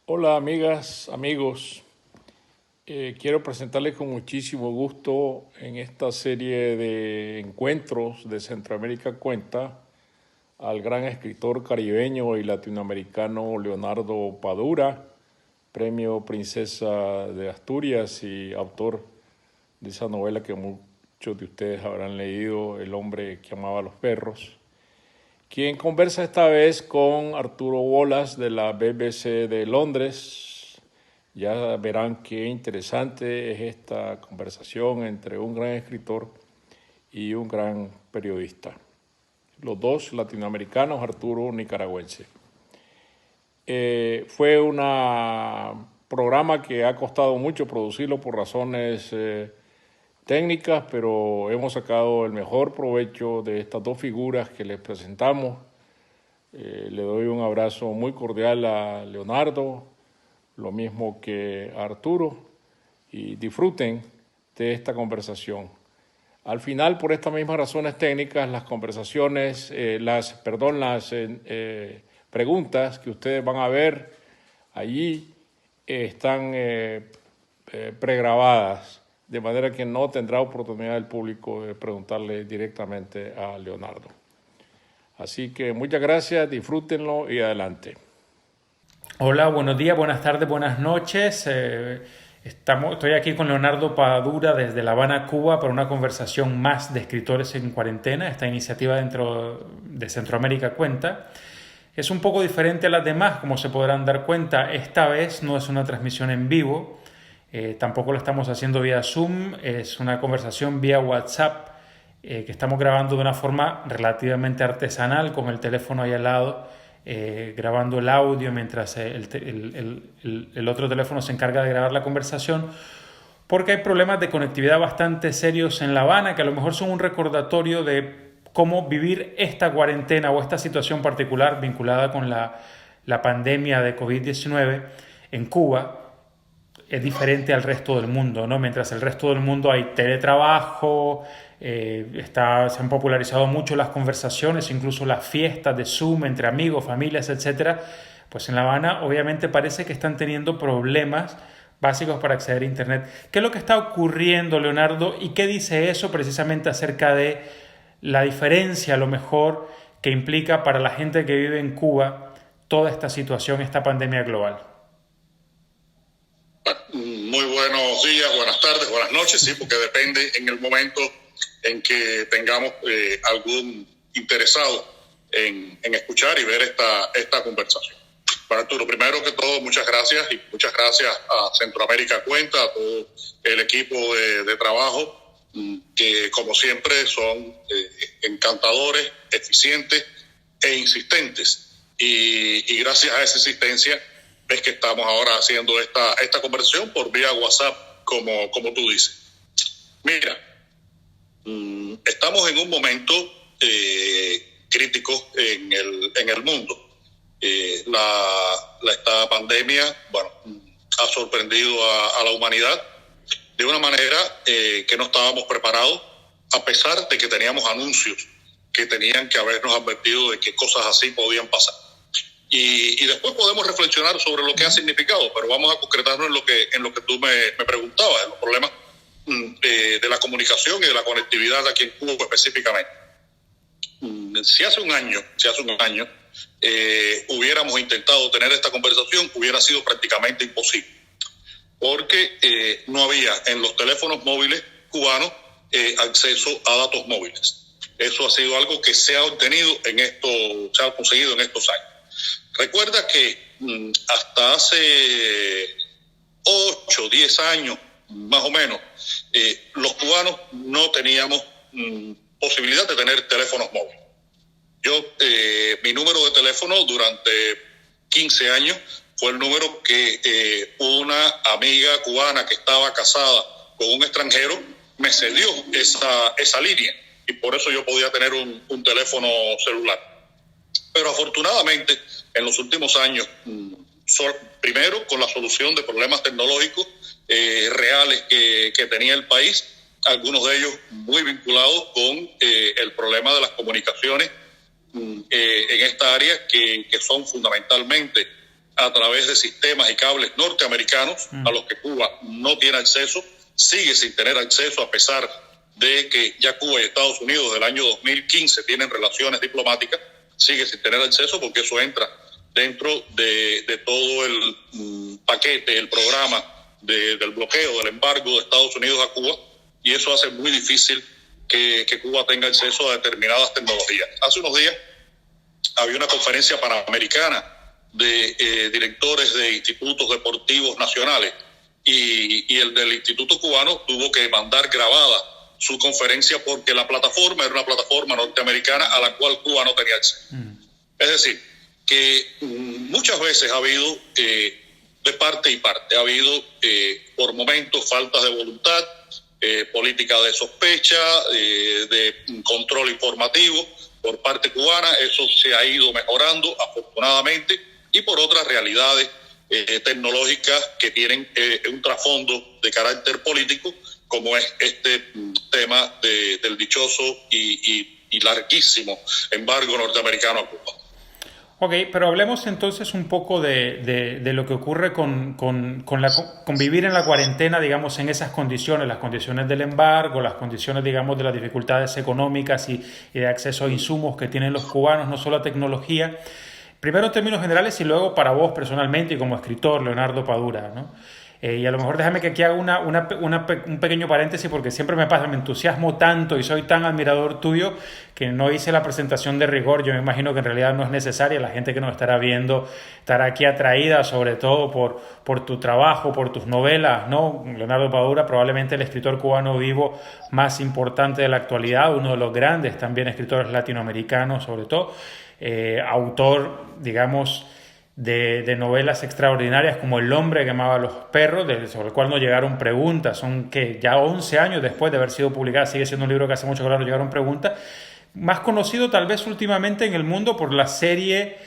Hola amigas, amigos. Quiero presentarles con muchísimo gusto en esta serie de encuentros de Centroamérica Cuenta al gran escritor caribeño y latinoamericano Leonardo Padura, premio Princesa de Asturias y autor de esa novela que muchos de ustedes habrán leído, El hombre que amaba a los perros, quien conversa esta vez con Arturo Bolas de la BBC de Londres. Ya verán qué interesante es esta conversación entre un gran escritor y un gran periodista. Los dos latinoamericanos, Arturo nicaragüense. Fue un programa que ha costado mucho producirlo por razones técnicas, pero hemos sacado el mejor provecho de estas dos figuras que les presentamos. Le doy un abrazo muy cordial a Leonardo, lo mismo que a Arturo, y disfruten de esta conversación. Al final, por estas mismas razones técnicas, las conversaciones, las preguntas que ustedes van a ver allí están pregrabadas, de manera que no tendrá oportunidad el público de preguntarle directamente a Leonardo. Así que muchas gracias, disfrútenlo y adelante. Hola, buenos días, buenas tardes, buenas noches. Estoy aquí con Leonardo Padura desde La Habana, Cuba, para una conversación más de escritores en cuarentena. Esta iniciativa dentro de Centroamérica Cuenta. Es un poco diferente a las demás, como se podrán dar cuenta. Esta vez no es una transmisión en vivo, tampoco lo estamos haciendo vía Zoom, es una conversación vía WhatsApp que estamos grabando de una forma relativamente artesanal, con el teléfono ahí al lado, grabando el audio mientras el otro teléfono se encarga de grabar la conversación, porque hay problemas de conectividad bastante serios en La Habana que a lo mejor son un recordatorio de cómo vivir esta cuarentena o esta situación particular vinculada con la pandemia de COVID-19 en Cuba es diferente al resto del mundo, ¿no? Mientras el resto del mundo hay teletrabajo, se han popularizado mucho las conversaciones, incluso las fiestas de Zoom entre amigos, familias, etcétera. Pues en La Habana obviamente parece que están teniendo problemas básicos para acceder a Internet. ¿Qué es lo que está ocurriendo, Leonardo? ¿Y qué dice eso precisamente acerca de la diferencia, a lo mejor, que implica para la gente que vive en Cuba toda esta situación, esta pandemia global? Muy buenos días, buenas tardes, buenas noches, sí, porque depende en el momento en que tengamos algún interesado en escuchar y ver esta conversación. Bueno, Arturo, primero que todo, muchas gracias y muchas gracias a Centroamérica Cuenta, a todo el equipo de trabajo, que como siempre son encantadores, eficientes e insistentes. Y gracias a esa insistencia es que estamos ahora haciendo esta conversación por vía WhatsApp, como tú dices. Mira, estamos en un momento crítico en el mundo. Esta pandemia, bueno, ha sorprendido a la humanidad de una manera que no estábamos preparados, a pesar de que teníamos anuncios que tenían que habernos advertido de que cosas así podían pasar. Y después podemos reflexionar sobre lo que ha significado, pero vamos a concretarnos en lo que tú me preguntabas, en los problemas de la comunicación y de la conectividad aquí en Cuba específicamente. Si hace un año hubiéramos intentado tener esta conversación, hubiera sido prácticamente imposible, porque no había en los teléfonos móviles cubanos acceso a datos móviles. Eso ha sido algo que se ha conseguido en estos años. Recuerda que hasta hace 8, 10 años, más o menos, los cubanos no teníamos posibilidad de tener teléfonos móviles. Mi número de teléfono durante 15 años fue el número que una amiga cubana que estaba casada con un extranjero me cedió esa línea, y por eso yo podía tener un teléfono celular. Pero afortunadamente, en los últimos años, primero con la solución de problemas tecnológicos reales que tenía el país, algunos de ellos muy vinculados con el problema de las comunicaciones en esta área, que son fundamentalmente a través de sistemas y cables norteamericanos a los que Cuba no tiene acceso, sigue sin tener acceso a pesar de que ya Cuba y Estados Unidos desde el año 2015 tienen relaciones diplomáticas, sigue sin tener acceso porque eso entra dentro de todo el paquete, el programa del bloqueo, del embargo de Estados Unidos a Cuba, y eso hace muy difícil que Cuba tenga acceso a determinadas tecnologías. Hace unos días había una conferencia panamericana de directores de institutos deportivos nacionales y el del Instituto Cubano tuvo que mandar grabada su conferencia porque la plataforma era una plataforma norteamericana a la cual Cuba no tenía acceso. Es decir, que muchas veces ha habido de parte y parte, ha habido por momentos faltas de voluntad, política de sospecha, de control informativo por parte cubana. Eso se ha ido mejorando afortunadamente, y por otras realidades tecnológicas que tienen un trasfondo de carácter político, como es este tema del dichoso y larguísimo embargo norteamericano a Cuba. Ok, pero hablemos entonces un poco de lo que ocurre con vivir en la cuarentena, digamos, en esas condiciones, las condiciones del embargo, las condiciones, digamos, de las dificultades económicas y de acceso a insumos que tienen los cubanos, no solo a tecnología. Primero en términos generales y luego para vos personalmente y como escritor, Leonardo Padura, ¿no? Y a lo mejor déjame que aquí haga un pequeño paréntesis, porque siempre me pasa, me entusiasmo tanto y soy tan admirador tuyo que no hice la presentación de rigor. Yo me imagino que en realidad no es necesaria. La gente que nos estará viendo estará aquí atraída sobre todo por tu trabajo, por tus novelas, ¿no? Leonardo Padura, probablemente el escritor cubano vivo más importante de la actualidad, uno de los grandes también escritores latinoamericanos sobre todo, autor, digamos, de novelas extraordinarias como El hombre que amaba a los perros, sobre el cual nos llegaron preguntas. Son que ya 11 años después de haber sido publicada, sigue siendo un libro que hace mucho que nos llegaron preguntas. Más conocido tal vez últimamente en el mundo por la serie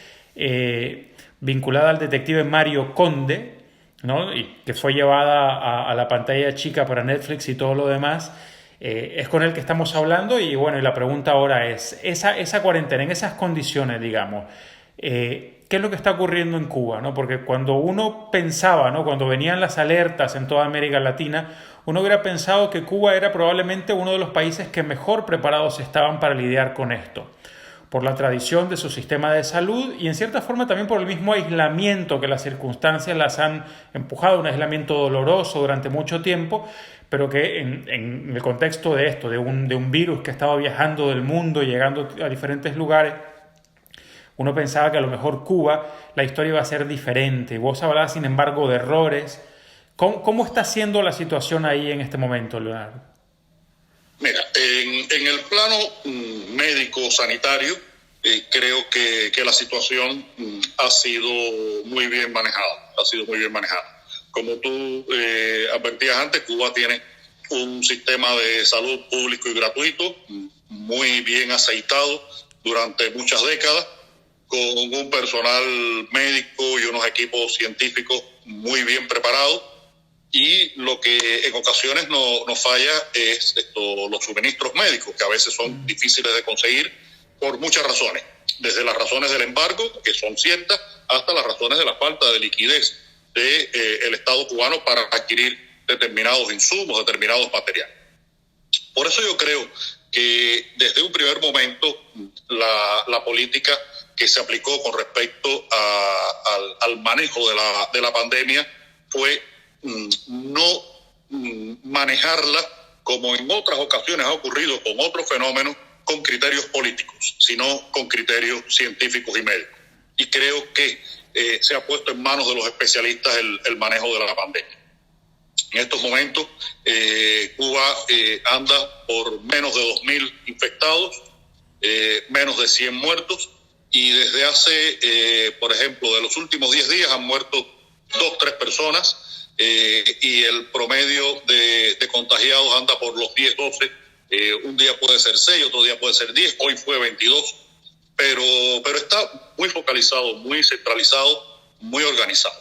vinculada al detective Mario Conde, ¿no? Y que fue llevada a la pantalla chica para Netflix y todo lo demás. Es con el que estamos hablando, y bueno, y la pregunta ahora es, esa cuarentena, en esas condiciones, digamos, ¿qué es lo que está ocurriendo en Cuba, ¿no? Porque cuando uno pensaba, ¿no?, cuando venían las alertas en toda América Latina, uno hubiera pensado que Cuba era probablemente uno de los países que mejor preparados estaban para lidiar con esto, por la tradición de su sistema de salud y en cierta forma también por el mismo aislamiento que las circunstancias las han empujado, un aislamiento doloroso durante mucho tiempo, pero que en el contexto de esto, de un virus que estaba viajando del mundo y llegando a diferentes lugares, uno pensaba que a lo mejor Cuba, la historia iba a ser diferente. Vos hablabas, sin embargo, de errores. ¿Cómo está siendo la situación ahí en este momento, Leonardo? Mira, en el plano médico-sanitario, creo que la situación ha sido muy bien manejada. Como tú advertías antes, Cuba tiene un sistema de salud público y gratuito muy bien aceitado durante muchas décadas, con un personal médico y unos equipos científicos muy bien preparados, y lo que en ocasiones nos falla es los suministros médicos, que a veces son difíciles de conseguir por muchas razones, desde las razones del embargo, que son ciertas, hasta las razones de la falta de liquidez del Estado cubano para adquirir determinados insumos, determinados materiales. Por eso yo creo que desde un primer momento la política que se aplicó con respecto al manejo de la pandemia fue no manejarla como en otras ocasiones ha ocurrido con otros fenómenos, con criterios políticos, sino con criterios científicos y médicos. Y creo que se ha puesto en manos de los especialistas el manejo de la pandemia. En estos momentos, Cuba anda por menos de 2.000 infectados, menos de 100 muertos, y desde hace, por ejemplo, de los últimos 10 días han muerto 2-3 personas, y el promedio de contagiados anda por los 10-12. Un día puede ser 6, otro día puede ser 10, hoy fue 22, pero está muy focalizado, muy centralizado, muy organizado.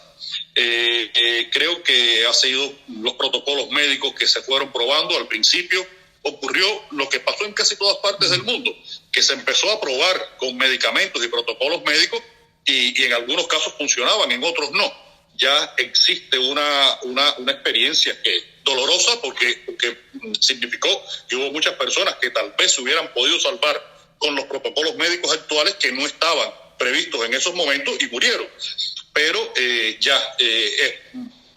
Creo que ha sido los protocolos médicos que se fueron probando. Al principio ocurrió lo que pasó en casi todas partes del mundo, que se empezó a probar con medicamentos y protocolos médicos y en algunos casos funcionaban, en otros no. Ya existe una experiencia que dolorosa porque significó que hubo muchas personas que tal vez se hubieran podido salvar con los protocolos médicos actuales que no estaban previstos en esos momentos y murieron. Pero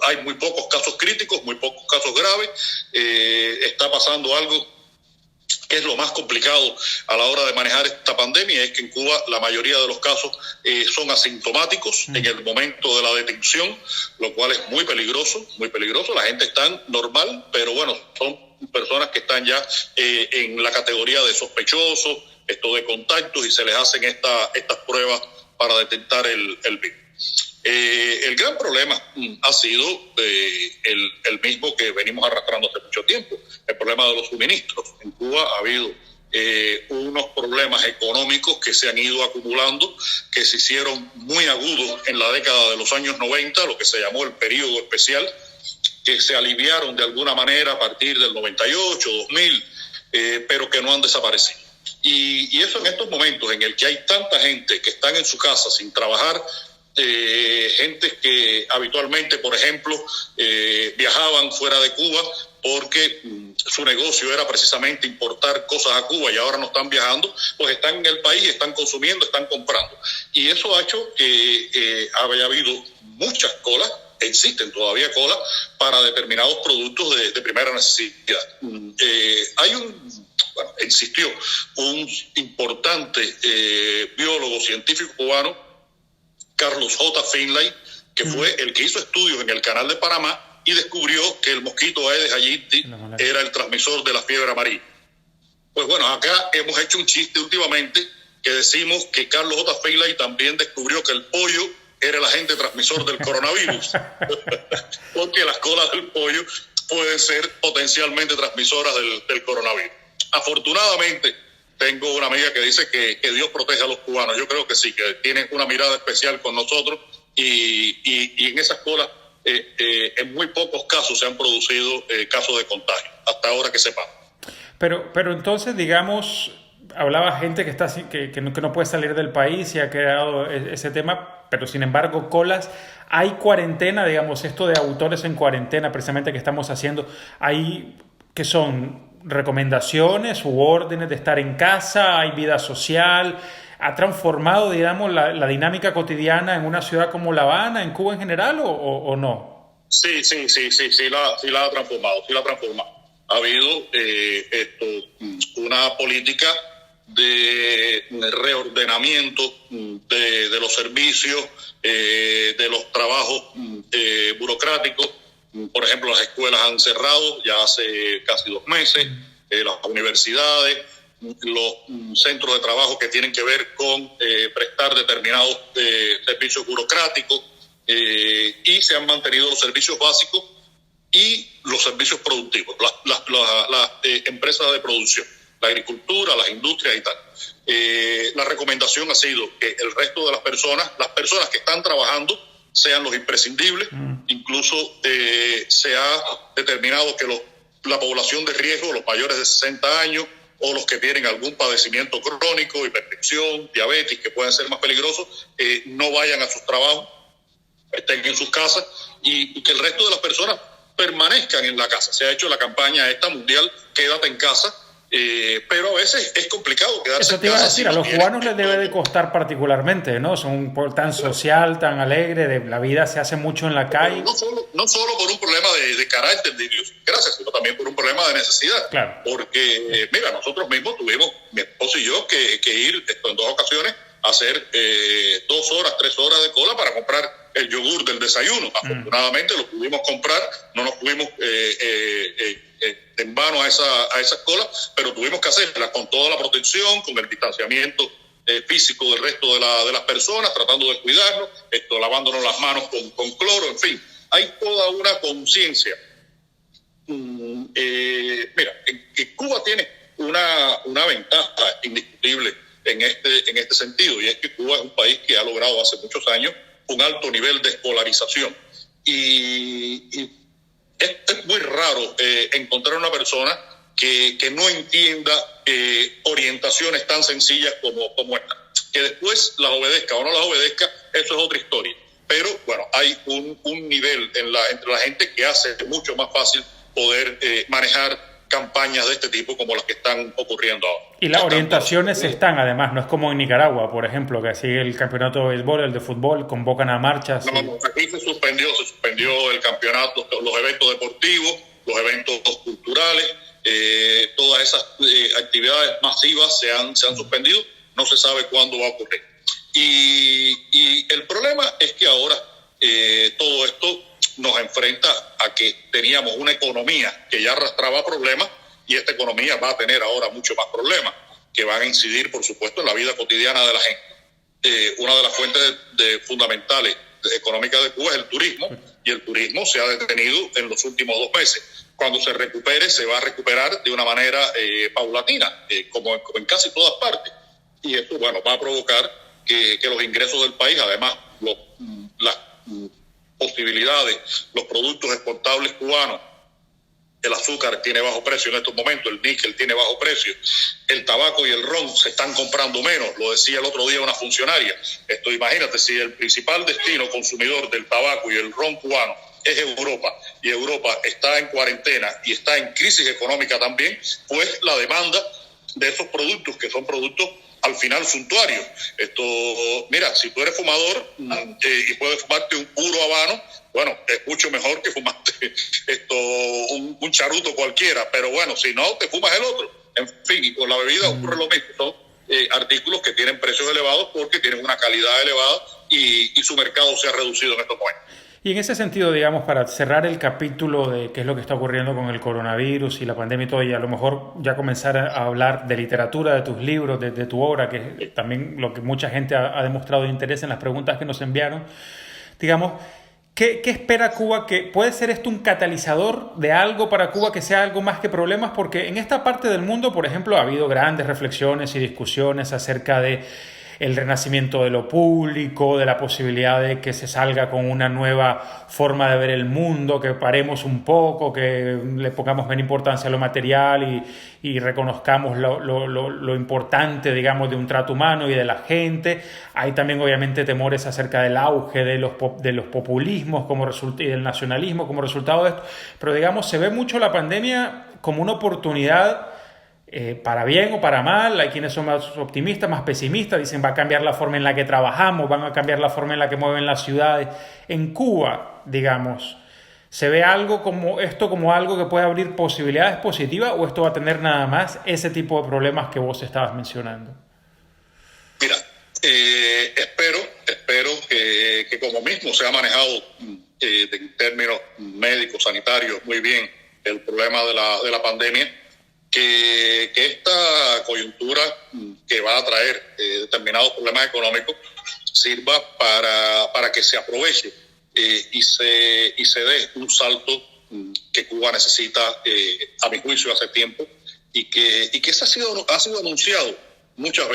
hay muy pocos casos críticos, muy pocos casos graves. Está pasando algo que es lo más complicado a la hora de manejar esta pandemia, es que en Cuba la mayoría de los casos son asintomáticos en el momento de la detención, lo cual es muy peligroso, muy peligroso. La gente está normal, pero bueno, son personas que están ya en la categoría de sospechosos, de contactos, y se les hacen estas pruebas para detectar el virus. El gran problema ha sido el mismo que venimos arrastrando hace mucho tiempo, el problema de los suministros. En Cuba ha habido unos problemas económicos que se han ido acumulando, que se hicieron muy agudos en la década de los años 90, lo que se llamó el periodo especial, que se aliviaron de alguna manera a partir del 98, 2000, pero que no han desaparecido. Y eso en estos momentos en el que hay tanta gente que están en su casa sin trabajar, gente que habitualmente, por ejemplo, viajaban fuera de Cuba porque su negocio era precisamente importar cosas a Cuba y ahora no están viajando, pues están en el país, están consumiendo, están comprando. Y eso ha hecho que haya habido muchas colas, existen todavía colas para determinados productos de primera necesidad. Existió un importante biólogo científico cubano, Carlos J. Finlay, que fue el que hizo estudios en el Canal de Panamá y descubrió que el mosquito Aedes aegypti era el transmisor de la fiebre amarilla. Pues bueno, acá hemos hecho un chiste últimamente que decimos que Carlos J. Finlay también descubrió que el pollo era el agente transmisor del coronavirus, porque las colas del pollo pueden ser potencialmente transmisoras del coronavirus. Afortunadamente, tengo una amiga que dice que Dios protege a los cubanos. Yo creo que sí, que tienen una mirada especial con nosotros y en esas colas en muy pocos casos se han producido casos de contagio, hasta ahora que sepamos. Pero entonces, digamos, hablaba gente que no puede salir del país y ha creado ese tema, pero sin embargo, colas. Hay cuarentena, digamos, esto de autores en cuarentena, precisamente que estamos haciendo, hay que son recomendaciones u órdenes de estar en casa, hay vida social, ha transformado, digamos, la dinámica cotidiana en una ciudad como La Habana, en Cuba en general, o no? Sí, la ha transformado, Ha habido una política de reordenamiento de los servicios, de los trabajos burocráticos. Por ejemplo, las escuelas han cerrado ya hace casi 2 meses, las universidades, los centros de trabajo que tienen que ver con prestar determinados servicios burocráticos, y se han mantenido los servicios básicos y los servicios productivos, las empresas de producción, la agricultura, las industrias y tal. La recomendación ha sido que el resto de las personas que están trabajando, sean los imprescindibles. Incluso se ha determinado que la población de riesgo, los mayores de 60 años o los que tienen algún padecimiento crónico, hipertensión, diabetes, que pueden ser más peligrosos, no vayan a sus trabajos, estén en sus casas, y que el resto de las personas permanezcan en la casa. Se ha hecho la campaña esta mundial, quédate en casa, pero a veces es complicado quedarse en casa. Eso te iba a decir, a los cubanos les debe de costar particularmente, ¿no? Son un pueblo tan social, tan alegre, la vida se hace mucho en la calle. No solo por un problema de carácter, de idiosincrasia, sino también por un problema de necesidad. Claro. Porque, mira, nosotros mismos tuvimos, mi esposo y yo, que ir en 2 ocasiones a hacer 2 horas, 3 horas de cola para comprar el yogur del desayuno. Afortunadamente lo pudimos comprar, no nos pudimos en vano a esas colas, pero tuvimos que hacerlas con toda la protección, con el distanciamiento físico del resto de las personas, tratando de cuidarnos, lavándonos las manos con cloro, en fin. Hay toda una conciencia. Mira, que Cuba tiene una ventaja indiscutible en este sentido, y es que Cuba es un país que ha logrado hace muchos años un alto nivel de escolarización. Y es muy raro encontrar una persona que no entienda orientaciones tan sencillas como esta. Que después las obedezca o no las obedezca, eso es otra historia. Pero bueno, hay un nivel entre la gente que hace mucho más fácil poder manejar campañas de este tipo como las que están ocurriendo ahora. Y las orientaciones están, además, no es como en Nicaragua, por ejemplo, que sigue el campeonato de béisbol, el de fútbol, convocan a marchas. No, aquí se suspendió el campeonato, los eventos deportivos, los eventos culturales, todas esas actividades masivas se han suspendido, no se sabe cuándo va a ocurrir. Y el problema es que ahora todo esto nos enfrenta a que teníamos una economía que ya arrastraba problemas y esta economía va a tener ahora mucho más problemas que van a incidir, por supuesto, en la vida cotidiana de la gente. Una de las fuentes fundamentales económicas de Cuba es el turismo, y el turismo se ha detenido en los últimos 2 meses. Cuando se recupere, se va a recuperar de una manera paulatina, como en casi todas partes. Y esto, bueno, va a provocar que los ingresos del país, además las posibilidades, los productos exportables cubanos, el azúcar tiene bajo precio en estos momentos, el níquel tiene bajo precio, el tabaco y el ron se están comprando menos, lo decía el otro día una funcionaria. Esto, imagínate, si el principal destino consumidor del tabaco y el ron cubano es Europa, y Europa está en cuarentena y está en crisis económica también, pues la demanda de esos productos, que son productos al final suntuarios. Esto, mira, si tú eres fumador y puedes fumarte un puro habano, bueno, es mucho mejor que fumarte un charuto cualquiera, pero bueno, si no, te fumas el otro. En fin, y con la bebida ocurre lo mismo. Son artículos que tienen precios elevados porque tienen una calidad elevada y su mercado se ha reducido en estos momentos. Y en ese sentido, digamos, para cerrar el capítulo de qué es lo que está ocurriendo con el coronavirus y la pandemia y todo, y a lo mejor ya comenzar a hablar de literatura, de tus libros, de tu obra, que es también lo que mucha gente ha demostrado interés en las preguntas que nos enviaron, digamos, ¿qué espera Cuba? ¿Que puede ser esto un catalizador de algo para Cuba que sea algo más que problemas? Porque en esta parte del mundo, por ejemplo, ha habido grandes reflexiones y discusiones acerca de el renacimiento de lo público, de la posibilidad de que se salga con una nueva forma de ver el mundo, que paremos un poco, que le pongamos menos importancia a lo material y reconozcamos lo importante, digamos, de un trato humano y de la gente. Hay también, obviamente, temores acerca del auge de los populismos y del nacionalismo como resultado de esto. Pero, digamos, se ve mucho la pandemia como una oportunidad para bien o para mal. Hay quienes son más optimistas, más pesimistas, dicen va a cambiar la forma en la que trabajamos, van a cambiar la forma en la que mueven las ciudades. En Cuba, digamos, ¿se ve algo como esto como algo que puede abrir posibilidades positivas o esto va a tener nada más ese tipo de problemas que vos estabas mencionando? Mira, espero que como mismo se ha manejado en términos médicos, sanitarios, muy bien el problema de la pandemia, que esta coyuntura que va a traer determinados problemas económicos sirva para que se aproveche y se dé un salto que Cuba necesita, a mi juicio, hace tiempo, y que ese ha sido anunciado muchas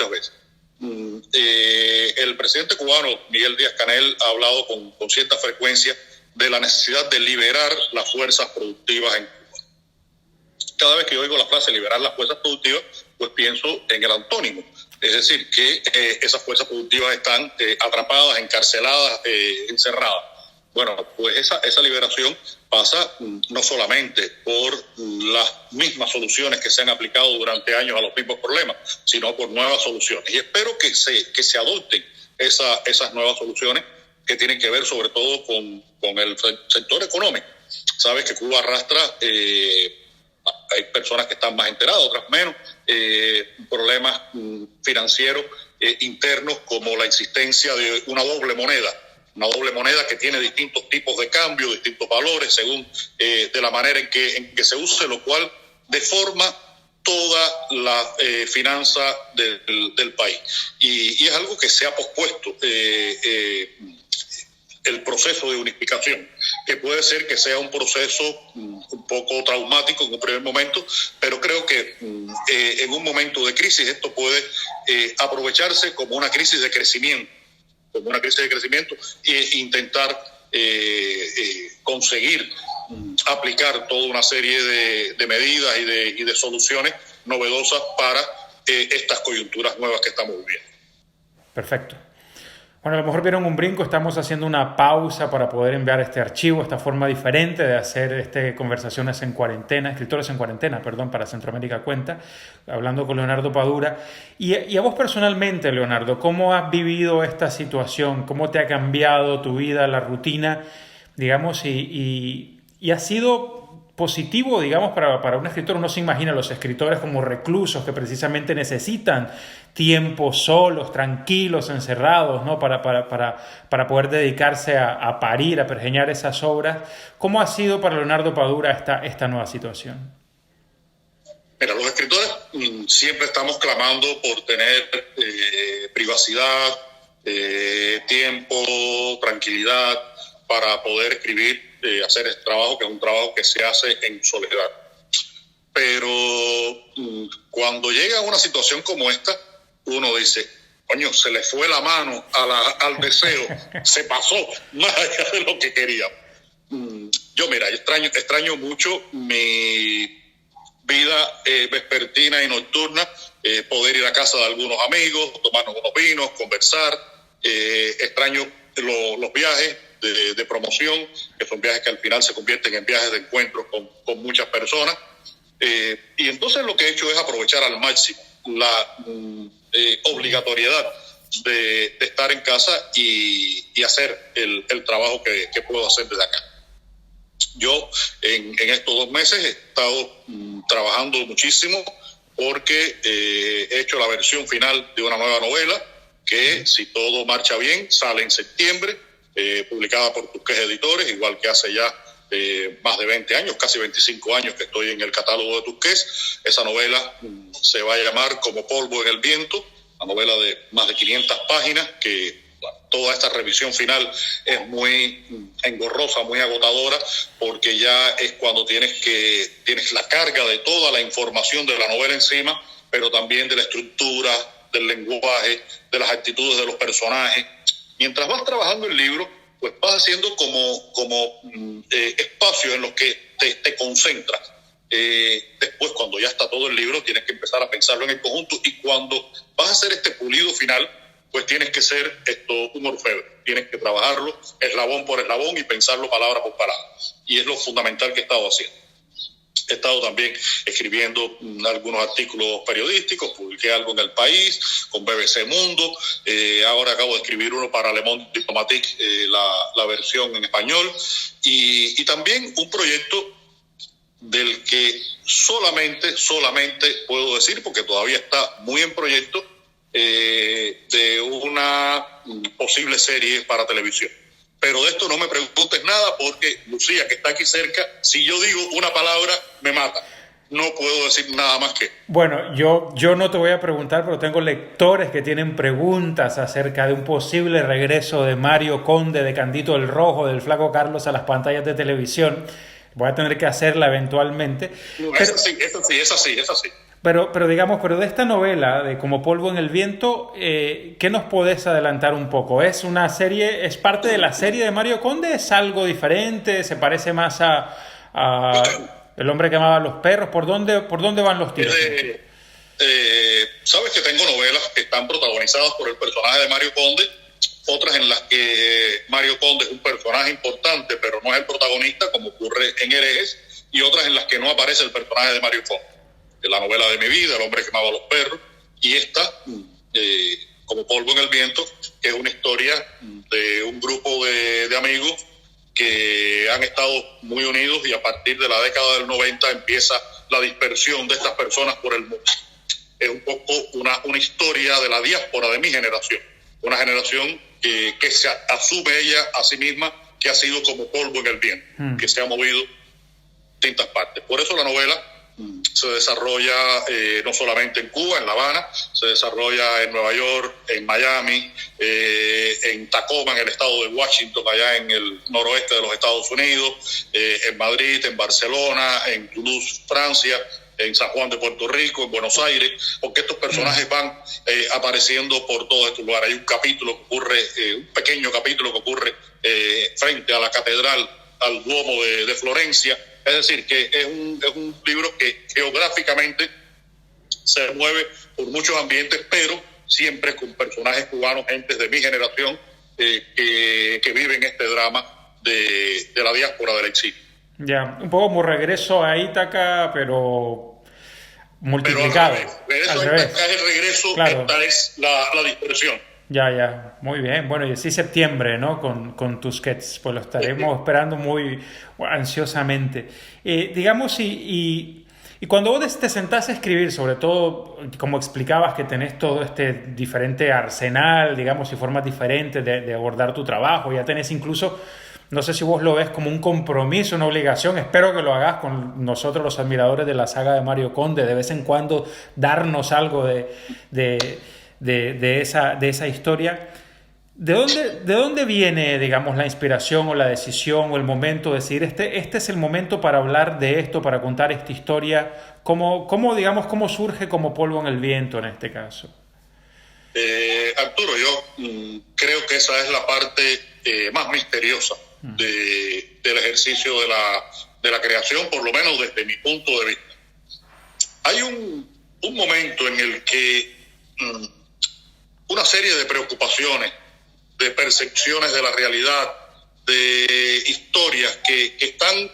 veces. El presidente cubano, Miguel Díaz-Canel, ha hablado con cierta frecuencia de la necesidad de liberar las fuerzas productivas en Cuba. Cada vez que yo oigo la frase liberar las fuerzas productivas, pues pienso en el antónimo. Es decir, que esas fuerzas productivas están atrapadas, encarceladas, encerradas. Bueno, pues esa liberación pasa no solamente por las mismas soluciones que se han aplicado durante años a los mismos problemas, sino por nuevas soluciones. Y espero que se adopten esas nuevas soluciones que tienen que ver sobre todo con el sector económico. Sabes que Cuba arrastra... hay personas que están más enteradas, otras menos, problemas financieros internos como la existencia de una doble moneda que tiene distintos tipos de cambio, distintos valores según de la manera en que se use, lo cual deforma toda la finanza del país. Y es algo que se ha pospuesto, el proceso de unificación, que puede ser que sea un proceso un poco traumático en un primer momento, pero creo que en un momento de crisis esto puede aprovecharse como una crisis de crecimiento, e intentar conseguir aplicar toda una serie de medidas y de soluciones novedosas para estas coyunturas nuevas que estamos viviendo. Perfecto. Bueno, a lo mejor vieron un brinco, estamos haciendo una pausa para poder enviar este archivo, esta forma diferente de hacer conversaciones en cuarentena, escritores en cuarentena, perdón, para Centroamérica Cuenta, hablando con Leonardo Padura. Y a vos personalmente, Leonardo, ¿cómo has vivido esta situación? ¿Cómo te ha cambiado tu vida, la rutina, digamos, y ha sido positivo, digamos, para un escritor? Uno se imagina a los escritores como reclusos que precisamente necesitan tiempo solos, tranquilos, encerrados, ¿no? para poder dedicarse a parir, a pergeñar esas obras. ¿Cómo ha sido para Leonardo Padura esta nueva situación? Mira, los escritores siempre estamos clamando por tener privacidad, tiempo, tranquilidad para poder escribir, hacer este trabajo, que es un trabajo que se hace en soledad. Pero cuando llega una situación como esta, uno dice, coño, se le fue la mano al deseo, se pasó más allá de lo que quería. Yo, mira, extraño mucho mi vida vespertina y nocturna, poder ir a casa de algunos amigos, tomarnos unos vinos, conversar. Extraño los viajes de promoción, que son viajes que al final se convierten en viajes de encuentro con muchas personas. Y entonces lo que he hecho es aprovechar al máximo la obligatoriedad de estar en casa y hacer el trabajo que puedo hacer desde acá. Yo en estos 2 meses he estado trabajando muchísimo porque he hecho la versión final de una nueva novela que, si todo marcha bien, sale en septiembre, publicada por Tusquets Editores, igual que hace ya más de 20 años, casi 25 años que estoy en el catálogo de Tusquets. Esa novela se va a llamar Como polvo en el viento, una novela de más de 500 páginas que toda esta revisión final es muy engorrosa, muy agotadora, porque ya es cuando tienes la carga de toda la información de la novela encima, pero también de la estructura, del lenguaje, de las actitudes de los personajes. Mientras vas trabajando el libro, pues vas haciendo como espacios en los que te concentras. Después, cuando ya está todo el libro, tienes que empezar a pensarlo en el conjunto, y cuando vas a hacer este pulido final, pues tienes que ser un orfebre, tienes que trabajarlo eslabón por eslabón y pensarlo palabra por palabra. Y es lo fundamental que he estado haciendo. He estado también escribiendo algunos artículos periodísticos, publiqué algo en El País, con BBC Mundo, ahora acabo de escribir uno para Le Monde Diplomatique, la versión en español, y también un proyecto del que solamente puedo decir, porque todavía está muy en proyecto, de una posible serie para televisión. Pero de esto no me preguntes nada, porque Lucía, que está aquí cerca, si yo digo una palabra, me mata. No puedo decir nada más que... Bueno, yo no te voy a preguntar, pero tengo lectores que tienen preguntas acerca de un posible regreso de Mario Conde, de Candito el Rojo, del Flaco Carlos a las pantallas de televisión. Voy a tener que hacerla eventualmente. No, pero, es así. Pero de esta novela, de Como polvo en el viento, ¿qué nos podés adelantar un poco? ¿Es una serie, es parte de la serie de Mario Conde? ¿Es algo diferente? ¿Se parece más a El hombre que amaba a los perros? ¿Por dónde van los tiros? Sabes que tengo novelas que están protagonizadas por el personaje de Mario Conde, otras en las que Mario Conde es un personaje importante, pero no es el protagonista, como ocurre en Herejes, y otras en las que no aparece el personaje de Mario Conde. La novela de mi vida, El hombre que amaba a los perros, y esta, Como polvo en el viento, que es una historia de un grupo de amigos que han estado muy unidos, y a partir de la década del 90 empieza la dispersión de estas personas por el mundo. Es un poco una historia de la diáspora de mi generación, una generación que se asume ella a sí misma que ha sido como polvo en el viento, que se ha movido en distintas partes. Por eso la novela se desarrolla no solamente en Cuba, en La Habana, se desarrolla en Nueva York, en Miami, en Tacoma, en el estado de Washington, allá en el noroeste de los Estados Unidos, en Madrid, en Barcelona, en Toulouse, Francia, en San Juan de Puerto Rico, en Buenos Aires, porque estos personajes van apareciendo por todos estos lugares. Hay un capítulo que ocurre, un pequeño capítulo que ocurre frente a la catedral, al Duomo de Florencia. Es decir, que es un libro que geográficamente se mueve por muchos ambientes, pero siempre con personajes cubanos, gentes de mi generación, que viven este drama de la diáspora del exilio. Ya, un poco como Regreso a Ítaca, pero multiplicado. Pero al revés. Acá es el regreso, claro. Esta es la dispersión. Ya, muy bien. Bueno, y así septiembre, ¿no? Con Tusquets, pues lo estaremos esperando muy ansiosamente. Digamos, y cuando vos te sentás a escribir, sobre todo, como explicabas, que tenés todo este diferente arsenal, digamos, y formas diferentes de abordar tu trabajo, ya tenés incluso, no sé si vos lo ves como un compromiso, una obligación, espero que lo hagas con nosotros los admiradores de la saga de Mario Conde, de vez en cuando darnos algo de esa historia. ¿De dónde viene, digamos, la inspiración o la decisión o el momento de decir, este es el momento para hablar de esto, para contar esta historia? ¿Cómo surge como polvo en el viento en este caso? Arturo, yo creo que esa es la parte más misteriosa del ejercicio de la creación, por lo menos desde mi punto de vista. Hay un momento en el que una serie de preocupaciones, de percepciones de la realidad, de historias que están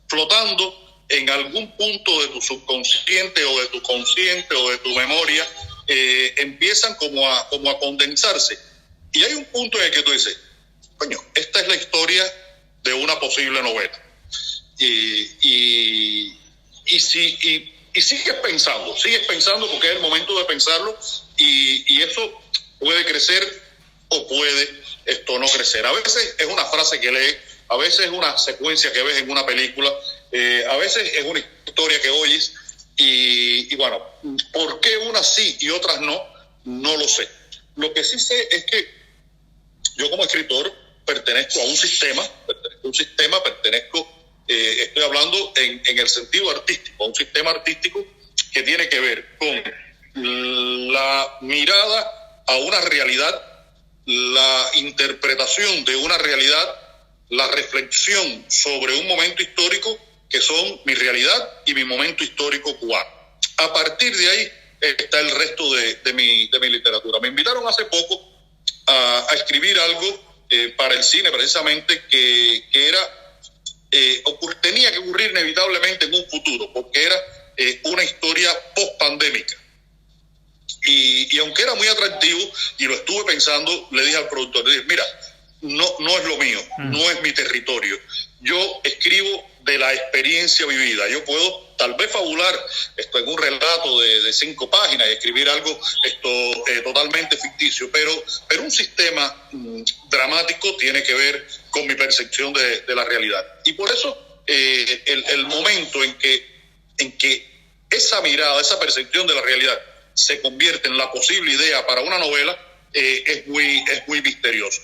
flotando en algún punto de tu subconsciente o de tu consciente o de tu memoria, empiezan como a condensarse. Y hay un punto en el que tú dices, coño, esta es la historia de una posible novela. Y sigues pensando porque es el momento de pensarlo, y eso puede crecer o puede esto no crecer. A veces es una frase que lees, a veces es una secuencia que ves en una película, a veces es una historia que oyes, y bueno, ¿por qué unas sí y otras no? No lo sé. Lo que sí sé es que yo como escritor pertenezco a un sistema, estoy hablando en el sentido artístico, a un sistema artístico que tiene que ver con la mirada a una realidad, la interpretación de una realidad, la reflexión sobre un momento histórico que son mi realidad y mi momento histórico cubano. A partir de ahí está el resto de mi literatura. Me invitaron hace poco a escribir algo para el cine, precisamente, que tenía que ocurrir inevitablemente en un futuro, porque era una historia post-pandémica. Y aunque era muy atractivo y lo estuve pensando, le dije al productor, le dije, mira, no es lo mío, no es mi territorio. Yo escribo de la experiencia vivida. Yo puedo tal vez fabular esto en un relato de 5 páginas y escribir algo totalmente ficticio, pero un sistema dramático tiene que ver con mi percepción de la realidad. Y por eso el momento en que esa mirada, esa percepción de la realidad se convierte en la posible idea para una novela, es muy misterioso.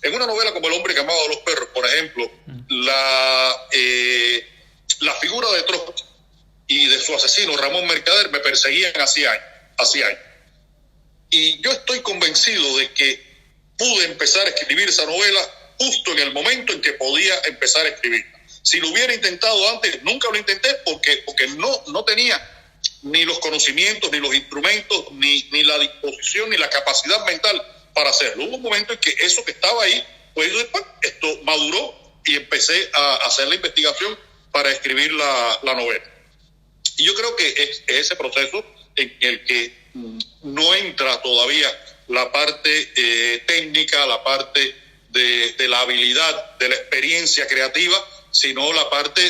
En una novela como El hombre que amaba a los perros, por ejemplo, la figura de Trotsky y de su asesino Ramón Mercader me perseguían hacía años. Y yo estoy convencido de que pude empezar a escribir esa novela justo en el momento en que podía empezar a escribirla. Si lo hubiera intentado antes, nunca lo intenté porque no tenía ni los conocimientos, ni los instrumentos, ni la disposición, ni la capacidad mental para hacerlo. Hubo un momento en que eso que estaba ahí, pues esto maduró y empecé a hacer la investigación para escribir la novela. Y yo creo que es ese proceso en el que no entra todavía la parte técnica, la parte de la habilidad, de la experiencia creativa, sino la parte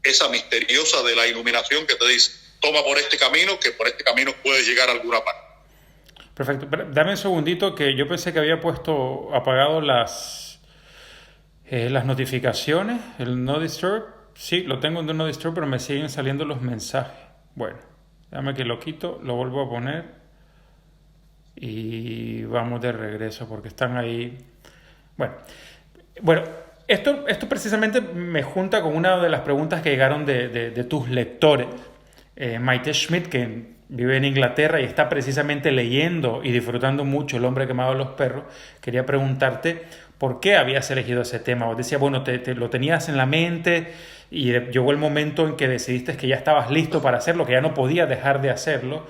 esa misteriosa de la iluminación que te dice, toma por este camino, que por este camino puedes llegar a alguna parte. Perfecto. Dame un segundito, que yo pensé que había apagado las notificaciones, el No Disturb. Sí, lo tengo en No Disturb, pero me siguen saliendo los mensajes. Bueno, déjame que lo quito, lo vuelvo a poner y vamos de regreso porque están ahí. Bueno, esto precisamente me junta con una de las preguntas que llegaron de tus lectores. Maite Schmidt, que vive en Inglaterra y está precisamente leyendo y disfrutando mucho El hombre que amaba a los perros, quería preguntarte por qué habías elegido ese tema. Vos decías, bueno, te lo tenías en la mente, y llegó el momento en que decidiste que ya estabas listo para hacerlo, que ya no podías dejar de hacerlo.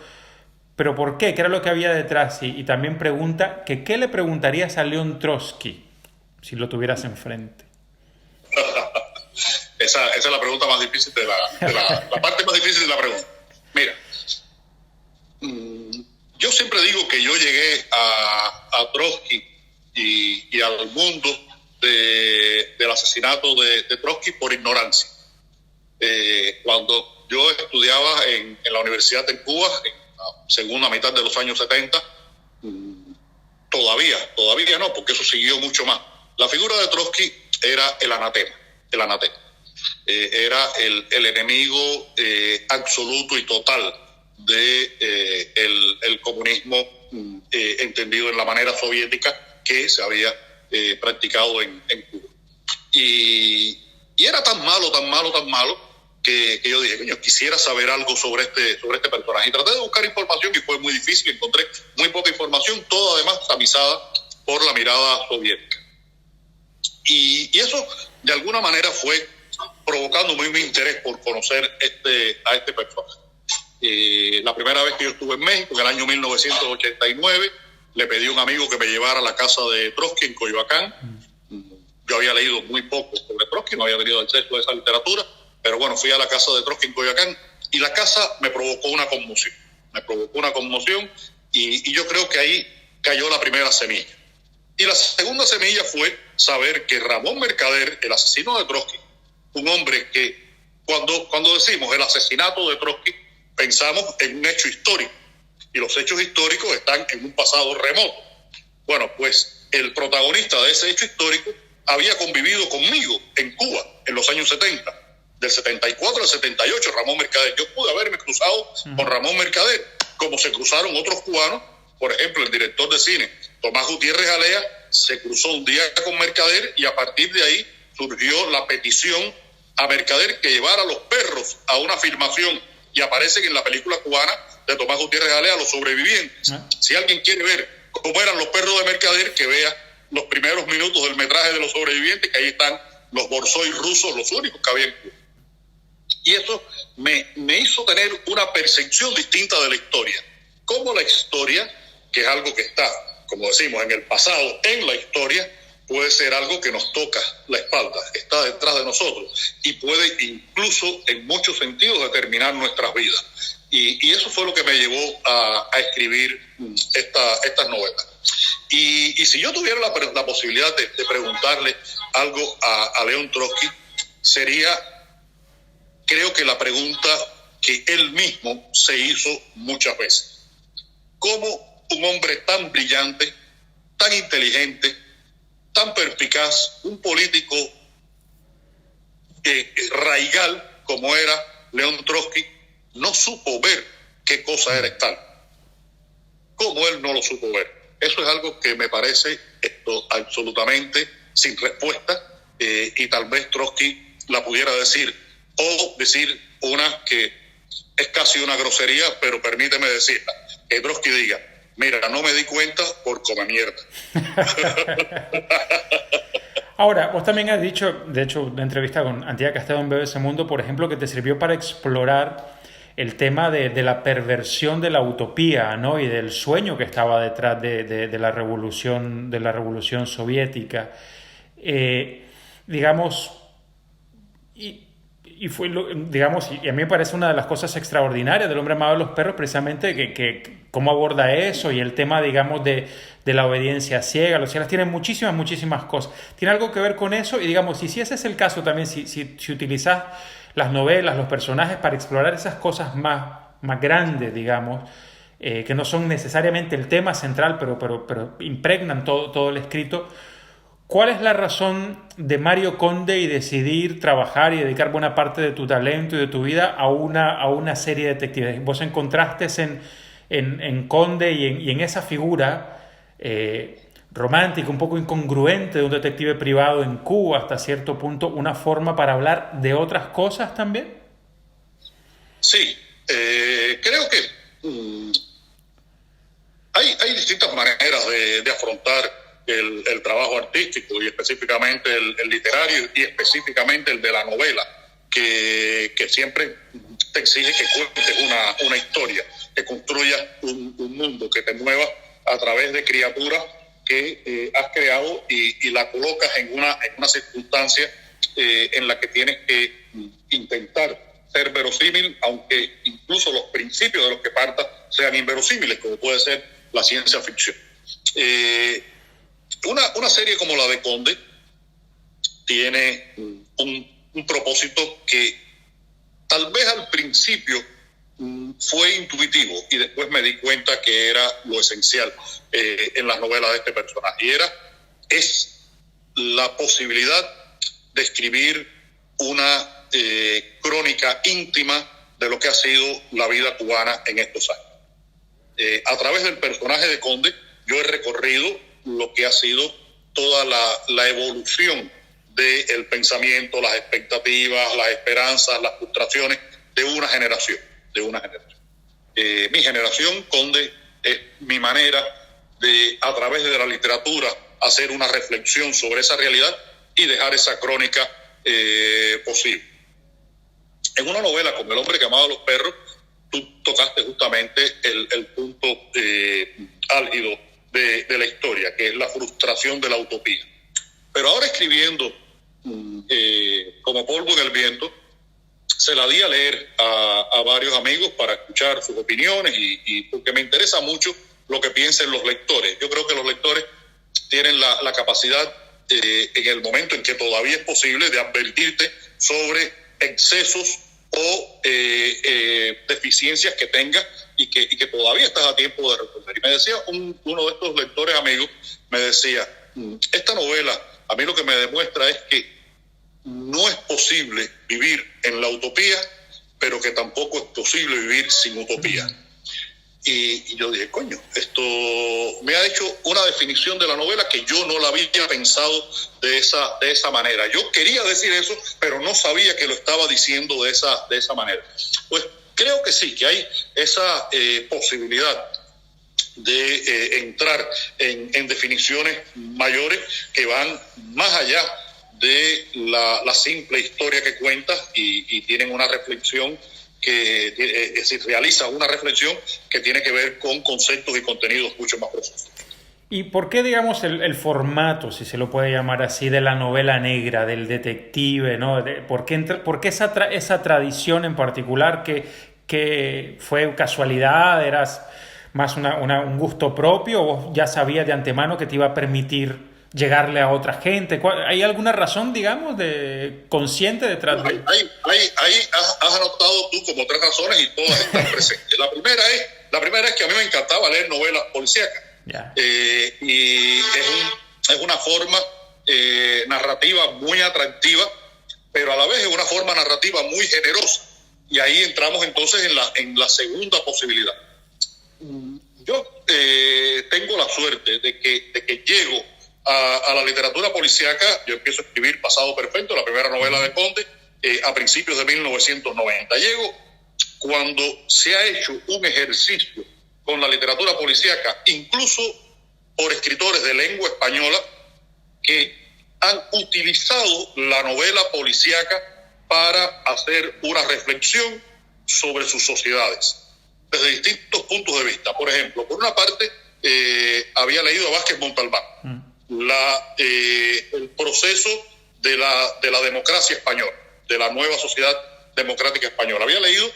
¿Pero por qué? ¿Qué era lo que había detrás? Y también pregunta que ¿qué le preguntarías a León Trotsky si lo tuvieras enfrente? Esa es la pregunta más difícil la parte más difícil de la pregunta. Mira, yo siempre digo que yo llegué a Trotsky y al mundo del asesinato de Trotsky por ignorancia. Cuando yo estudiaba en la Universidad de Cuba, en la segunda mitad de los años 70, todavía no, porque eso siguió mucho más. La figura de Trotsky era el anatema. Era el enemigo absoluto y total de el comunismo entendido en la manera soviética que se había practicado en Cuba. Y era tan malo que yo dije, coño, quisiera saber algo sobre este personaje. Y traté de buscar información y fue muy difícil. Encontré muy poca información, todo además tamizada por la mirada soviética. Y eso de alguna manera fue provocando mi interés por conocer a este personaje. La primera vez que yo estuve en México, en el año 1989, le pedí a un amigo que me llevara a la casa de Trotsky en Coyoacán. Yo había leído muy poco sobre Trotsky, no había tenido acceso a esa literatura, pero bueno, fui a la casa de Trotsky en Coyoacán y la casa me provocó una conmoción. Y yo creo que ahí cayó la primera semilla. Y la segunda semilla fue saber que Ramón Mercader, el asesino de Trotsky, un hombre que cuando decimos el asesinato de Trotsky, pensamos en un hecho histórico. Y los hechos históricos están en un pasado remoto. Bueno, pues el protagonista de ese hecho histórico había convivido conmigo en Cuba en los años 70. Del 74 al 78, Ramón Mercader. Yo pude haberme cruzado con Ramón Mercader, como se cruzaron otros cubanos. Por ejemplo, el director de cine, Tomás Gutiérrez Alea, se cruzó un día con Mercader y a partir de ahí surgió la petición a Mercader que llevara a los perros a una filmación y aparecen en la película cubana de Tomás Gutiérrez Alea, Los Sobrevivientes. Si alguien quiere ver cómo eran los perros de Mercader, que vea los primeros minutos del metraje de Los Sobrevivientes, que ahí están los borsoi rusos, los únicos que había en Cuba. Y eso me hizo tener una percepción distinta de la historia. Como la historia, que es algo que está, como decimos, en el pasado, en la historia, puede ser algo que nos toca la espalda, está detrás de nosotros y puede incluso en muchos sentidos determinar nuestras vidas. Y eso fue lo que me llevó a escribir estas novelas. Y si yo tuviera la posibilidad de preguntarle algo a León Trotsky, sería, creo que la pregunta que él mismo se hizo muchas veces. ¿Cómo un hombre tan brillante, tan inteligente, tan perspicaz, un político raigal como era León Trotsky, no supo ver qué cosa era Stalin? ¿Cómo él no lo supo ver? Eso es algo que me parece absolutamente sin respuesta, y tal vez Trotsky la pudiera decir, o decir una que es casi una grosería, pero permíteme decirla, que Trotsky diga, mira, no me di cuenta por come mierda. Ahora, vos también has dicho, de hecho, una entrevista con Antía Castelo en BBC Mundo, por ejemplo, que te sirvió para explorar el tema de la perversión de la utopía, ¿no? Y del sueño que estaba detrás de la revolución soviética. Digamos, y fue, digamos, y a mí me parece una de las cosas extraordinarias del Hombre amado de los perros, precisamente que cómo aborda eso y el tema, digamos, de la obediencia ciega. Los cielos tienen muchísimas cosas. Tiene algo que ver con eso y, digamos, y si ese es el caso también, si utilizas las novelas, los personajes para explorar esas cosas más grandes, digamos, que no son necesariamente el tema central, pero impregnan todo el escrito. ¿Cuál es la razón de Mario Conde y decidir trabajar y dedicar buena parte de tu talento y de tu vida a una serie de detectives? ¿Vos encontraste en Conde y en esa figura romántica, un poco incongruente de un detective privado en Cuba hasta cierto punto, una forma para hablar de otras cosas también? Sí, creo que hay distintas maneras de afrontar el trabajo artístico y específicamente el literario y específicamente el de la novela que siempre te exige que cuentes una historia, que construyas un mundo, que te muevas a través de criaturas que has creado y la colocas en una circunstancia en la que tienes que intentar ser verosímil, aunque incluso los principios de los que partas sean inverosímiles, como puede ser la ciencia ficción. Una serie como la de Conde tiene un propósito que tal vez al principio fue intuitivo y después me di cuenta que era lo esencial en las novelas de este personaje, y es la posibilidad de escribir una crónica íntima de lo que ha sido la vida cubana en estos años. A través del personaje de Conde yo he recorrido lo que ha sido toda la evolución del pensamiento, las expectativas, las esperanzas, las frustraciones de una generación. Mi generación, Conde, es mi manera de, a través de la literatura, hacer una reflexión sobre esa realidad y dejar esa crónica posible. En una novela como El hombre que amaba a los perros, tú tocaste justamente el punto álgido de la historia, que es la frustración de la utopía. Pero ahora escribiendo Como polvo en el viento, se la di a leer a varios amigos para escuchar sus opiniones y porque me interesa mucho lo que piensen los lectores. Yo creo que los lectores tienen la capacidad, en el momento en que todavía es posible, de advertirte sobre excesos o deficiencias que tengas y que todavía estás a tiempo de resolver. Y me decía uno de estos lectores amigos, me decía, esta novela a mí lo que me demuestra es que no es posible vivir en la utopía, pero que tampoco es posible vivir sin utopía. Y yo dije, coño, esto me ha hecho una definición de la novela que yo no la había pensado de esa manera. Yo quería decir eso, pero no sabía que lo estaba diciendo de esa manera. Pues creo que sí, que hay esa posibilidad de entrar en definiciones mayores que van más allá de la simple historia que cuentas y tienen una reflexión que realiza una reflexión que tiene que ver con conceptos y contenidos mucho más profundos. ¿Y por qué, digamos, el formato, si se lo puede llamar así, de la novela negra, del detective, ¿no? ¿Por qué esa tradición en particular que fue casualidad, eras más un gusto propio, o vos ya sabías de antemano que te iba a permitir llegarle a otra gente? ¿Hay alguna razón, digamos, consciente detrás de...? Ahí has anotado tú como 3 razones y todas están presentes. La primera es que a mí me encantaba leer novelas policíacas. Yeah. Y es una forma narrativa muy atractiva, pero a la vez es una forma narrativa muy generosa. Y ahí entramos entonces en la segunda posibilidad. Yo tengo la suerte de que llego a la literatura policíaca. Yo empiezo a escribir Pasado Perfecto, la primera novela de Conde, a principios de 1990. Llego cuando se ha hecho un ejercicio con la literatura policíaca, incluso por escritores de lengua española, que han utilizado la novela policíaca para hacer una reflexión sobre sus sociedades, desde distintos puntos de vista. Por ejemplo, por una parte, había leído a Vázquez Montalbán, el proceso de la democracia española, de la nueva sociedad democrática española. Había leído,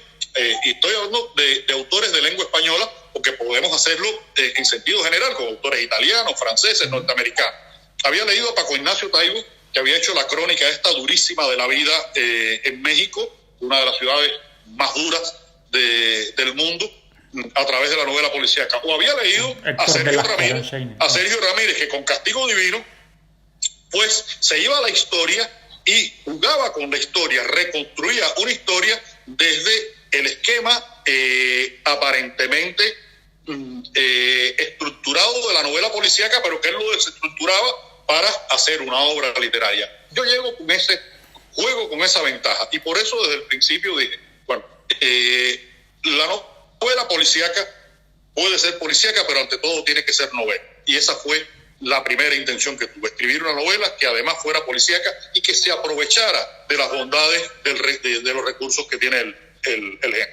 y estoy hablando de autores de lengua española, porque podemos hacerlo en sentido general, con autores italianos, franceses, norteamericanos. Había leído a Paco Ignacio Taibo, que había hecho la crónica esta durísima de la vida en México, una de las ciudades más duras del mundo, a través de la novela policíaca. O había leído a Sergio Ramírez, que con Castigo Divino, pues se iba a la historia y jugaba con la historia, reconstruía una historia desde el esquema aparentemente estructurado de la novela policíaca, pero que él lo desestructuraba para hacer una obra literaria. Yo llego con ese juego, con esa ventaja, y por eso desde el principio dije, bueno, la novela policíaca puede ser policíaca, pero ante todo tiene que ser novela. Y esa fue la primera intención que tuve, escribir una novela que además fuera policíaca y que se aprovechara de las bondades de los recursos que tiene el género.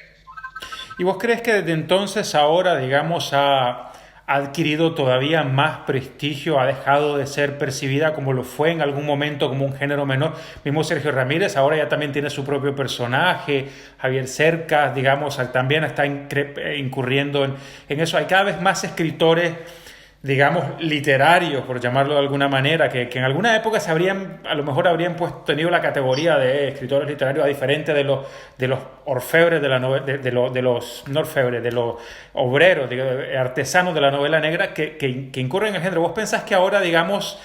¿Y vos crees que desde entonces ahora, digamos, ha adquirido todavía más prestigio, ha dejado de ser percibida como lo fue en algún momento como un género menor? Mismo Sergio Ramírez ahora ya también tiene su propio personaje, Javier Cercas, digamos, también está incurriendo en eso. Hay cada vez más escritores, digamos, literarios, por llamarlo de alguna manera, que en alguna época a lo mejor habrían tenido la categoría de escritores literarios, a diferente de los orfebres de los no orfebres, de los obreros, artesanos de la novela negra que incurren en el género. ¿Vos pensás que ahora, digamos,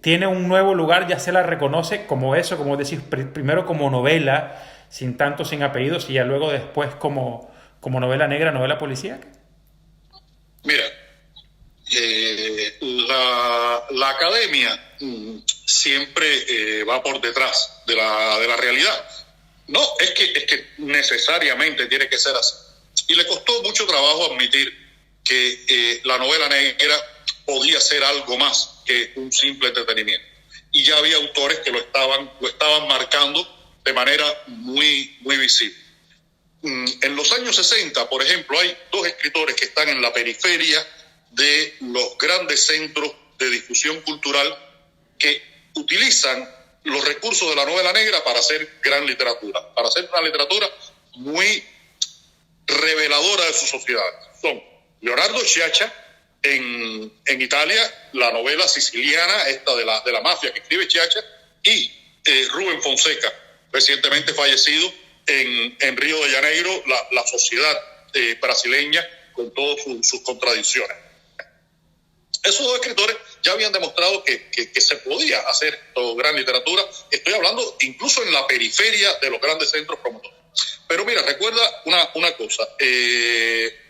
tiene un nuevo lugar, ya se la reconoce como eso, como decís, primero como novela, sin apellidos, y ya luego después como novela negra, novela policíaca? Mira, la academia siempre va por detrás de la realidad. No, es que necesariamente tiene que ser así. Y le costó mucho trabajo admitir que la novela negra podía ser algo más que un simple entretenimiento. Y ya había autores que lo estaban marcando de manera muy, muy visible. En los años 60, por ejemplo, hay dos escritores que están en la periferia de los grandes centros de difusión cultural que utilizan los recursos de la novela negra para hacer gran literatura, para hacer una literatura muy reveladora de su sociedad. Son Leonardo Sciascia en Italia, la novela siciliana, esta de la mafia que escribe Sciascia, y Rubén Fonseca, recientemente fallecido en Río de Janeiro, la sociedad brasileña con todas sus contradicciones. Esos dos escritores ya habían demostrado que se podía hacer gran literatura. Estoy hablando incluso en la periferia de los grandes centros promotores. Pero mira, recuerda una cosa.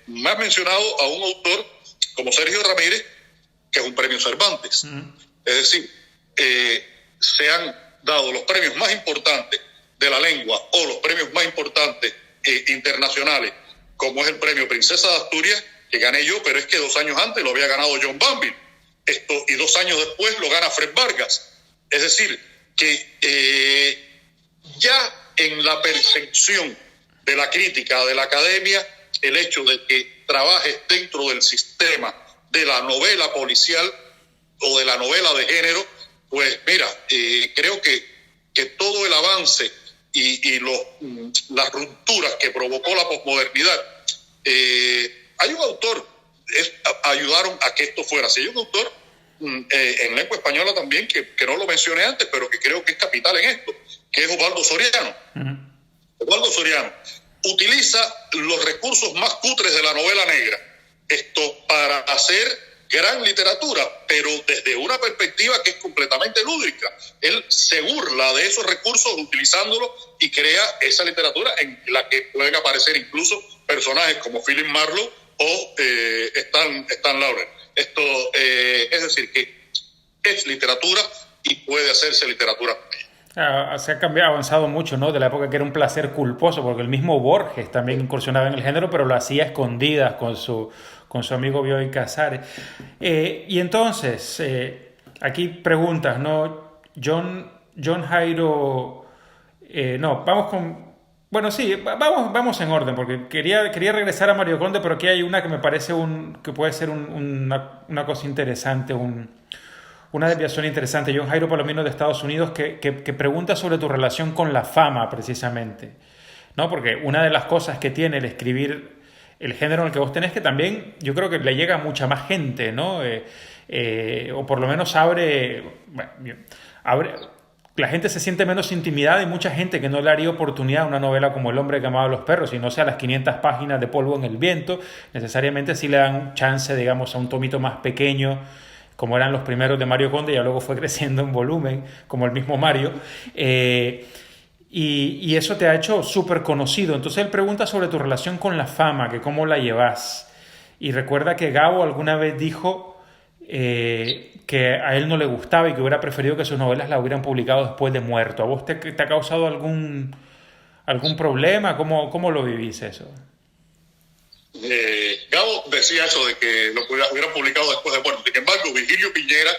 Me has mencionado a un autor como Sergio Ramírez, que es un premio Cervantes. Es decir, se han dado los premios más importantes de la lengua o los premios más importantes internacionales, como es el premio Princesa de Asturias, que gané yo, pero es que 2 años antes lo había ganado John Banville. Y 2 años después lo gana Fred Vargas. Es decir, que ya en la percepción de la crítica, de la academia, el hecho de que trabajes dentro del sistema de la novela policial o de la novela de género, pues mira, creo que todo el avance y las rupturas que provocó la posmodernidad, hay un autor, ayudaron a que esto fuera así. Hay un autor en lengua española también que no lo mencioné antes, pero que creo que es capital en esto, que es Osvaldo Soriano. Osvaldo Soriano utiliza los recursos más cutres de la novela negra para hacer gran literatura, pero desde una perspectiva que es completamente lúdica. Él se burla de esos recursos utilizándolos y crea esa literatura en la que pueden aparecer incluso personajes como Philip Marlowe o Stan Laurel. Es decir, que es literatura y puede hacerse literatura. Se ha avanzado mucho, ¿no? De la época que era un placer culposo, porque el mismo Borges también incursionaba en el género, pero lo hacía a escondidas con su amigo Bioy Casares. Y entonces, aquí preguntas, ¿no? John Jairo... no, vamos con... Bueno, sí, vamos en orden, porque quería regresar a Mario Conde, pero aquí hay una que me parece que puede ser una cosa interesante, una desviación interesante. John Jairo Palomino de Estados Unidos que pregunta sobre tu relación con la fama, precisamente, ¿no? Porque una de las cosas que tiene el escribir el género en el que vos tenés, que también yo creo que le llega a mucha más gente, ¿no? O por lo menos abre... La gente se siente menos intimidada y mucha gente que no le haría oportunidad a una novela como El hombre que amaba a los perros, y no sea las 500 páginas de Polvo en el viento, necesariamente sí le dan chance, digamos, a un tomito más pequeño, como eran los primeros de Mario Conde, y luego fue creciendo en volumen, como el mismo Mario, y eso te ha hecho súper conocido. Entonces él pregunta sobre tu relación con la fama, que cómo la llevas, y recuerda que Gabo alguna vez dijo que a él no le gustaba y que hubiera preferido que sus novelas las hubieran publicado después de muerto. ¿A vos te ha causado algún problema? ¿Cómo lo vivís eso? Gabo decía eso de que lo hubiera publicado después de muerto. Sin embargo, Virgilio Piñera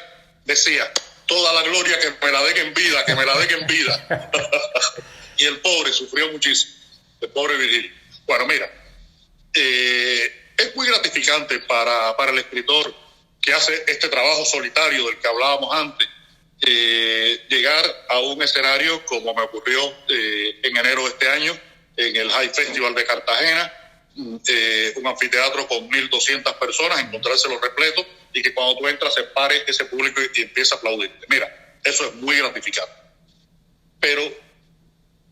decía: toda la gloria que me la den en vida, que me la den en vida. Y el pobre sufrió muchísimo, el pobre Virgilio. Bueno, mira, es muy gratificante para el escritor que hace este trabajo solitario del que hablábamos antes, llegar a un escenario como me ocurrió en enero de este año en el High Festival de Cartagena, un anfiteatro con 1.200 personas, encontrárselo repleto y que cuando tú entras se pare ese público y empieza a aplaudirte. Mira, eso es muy gratificante. Pero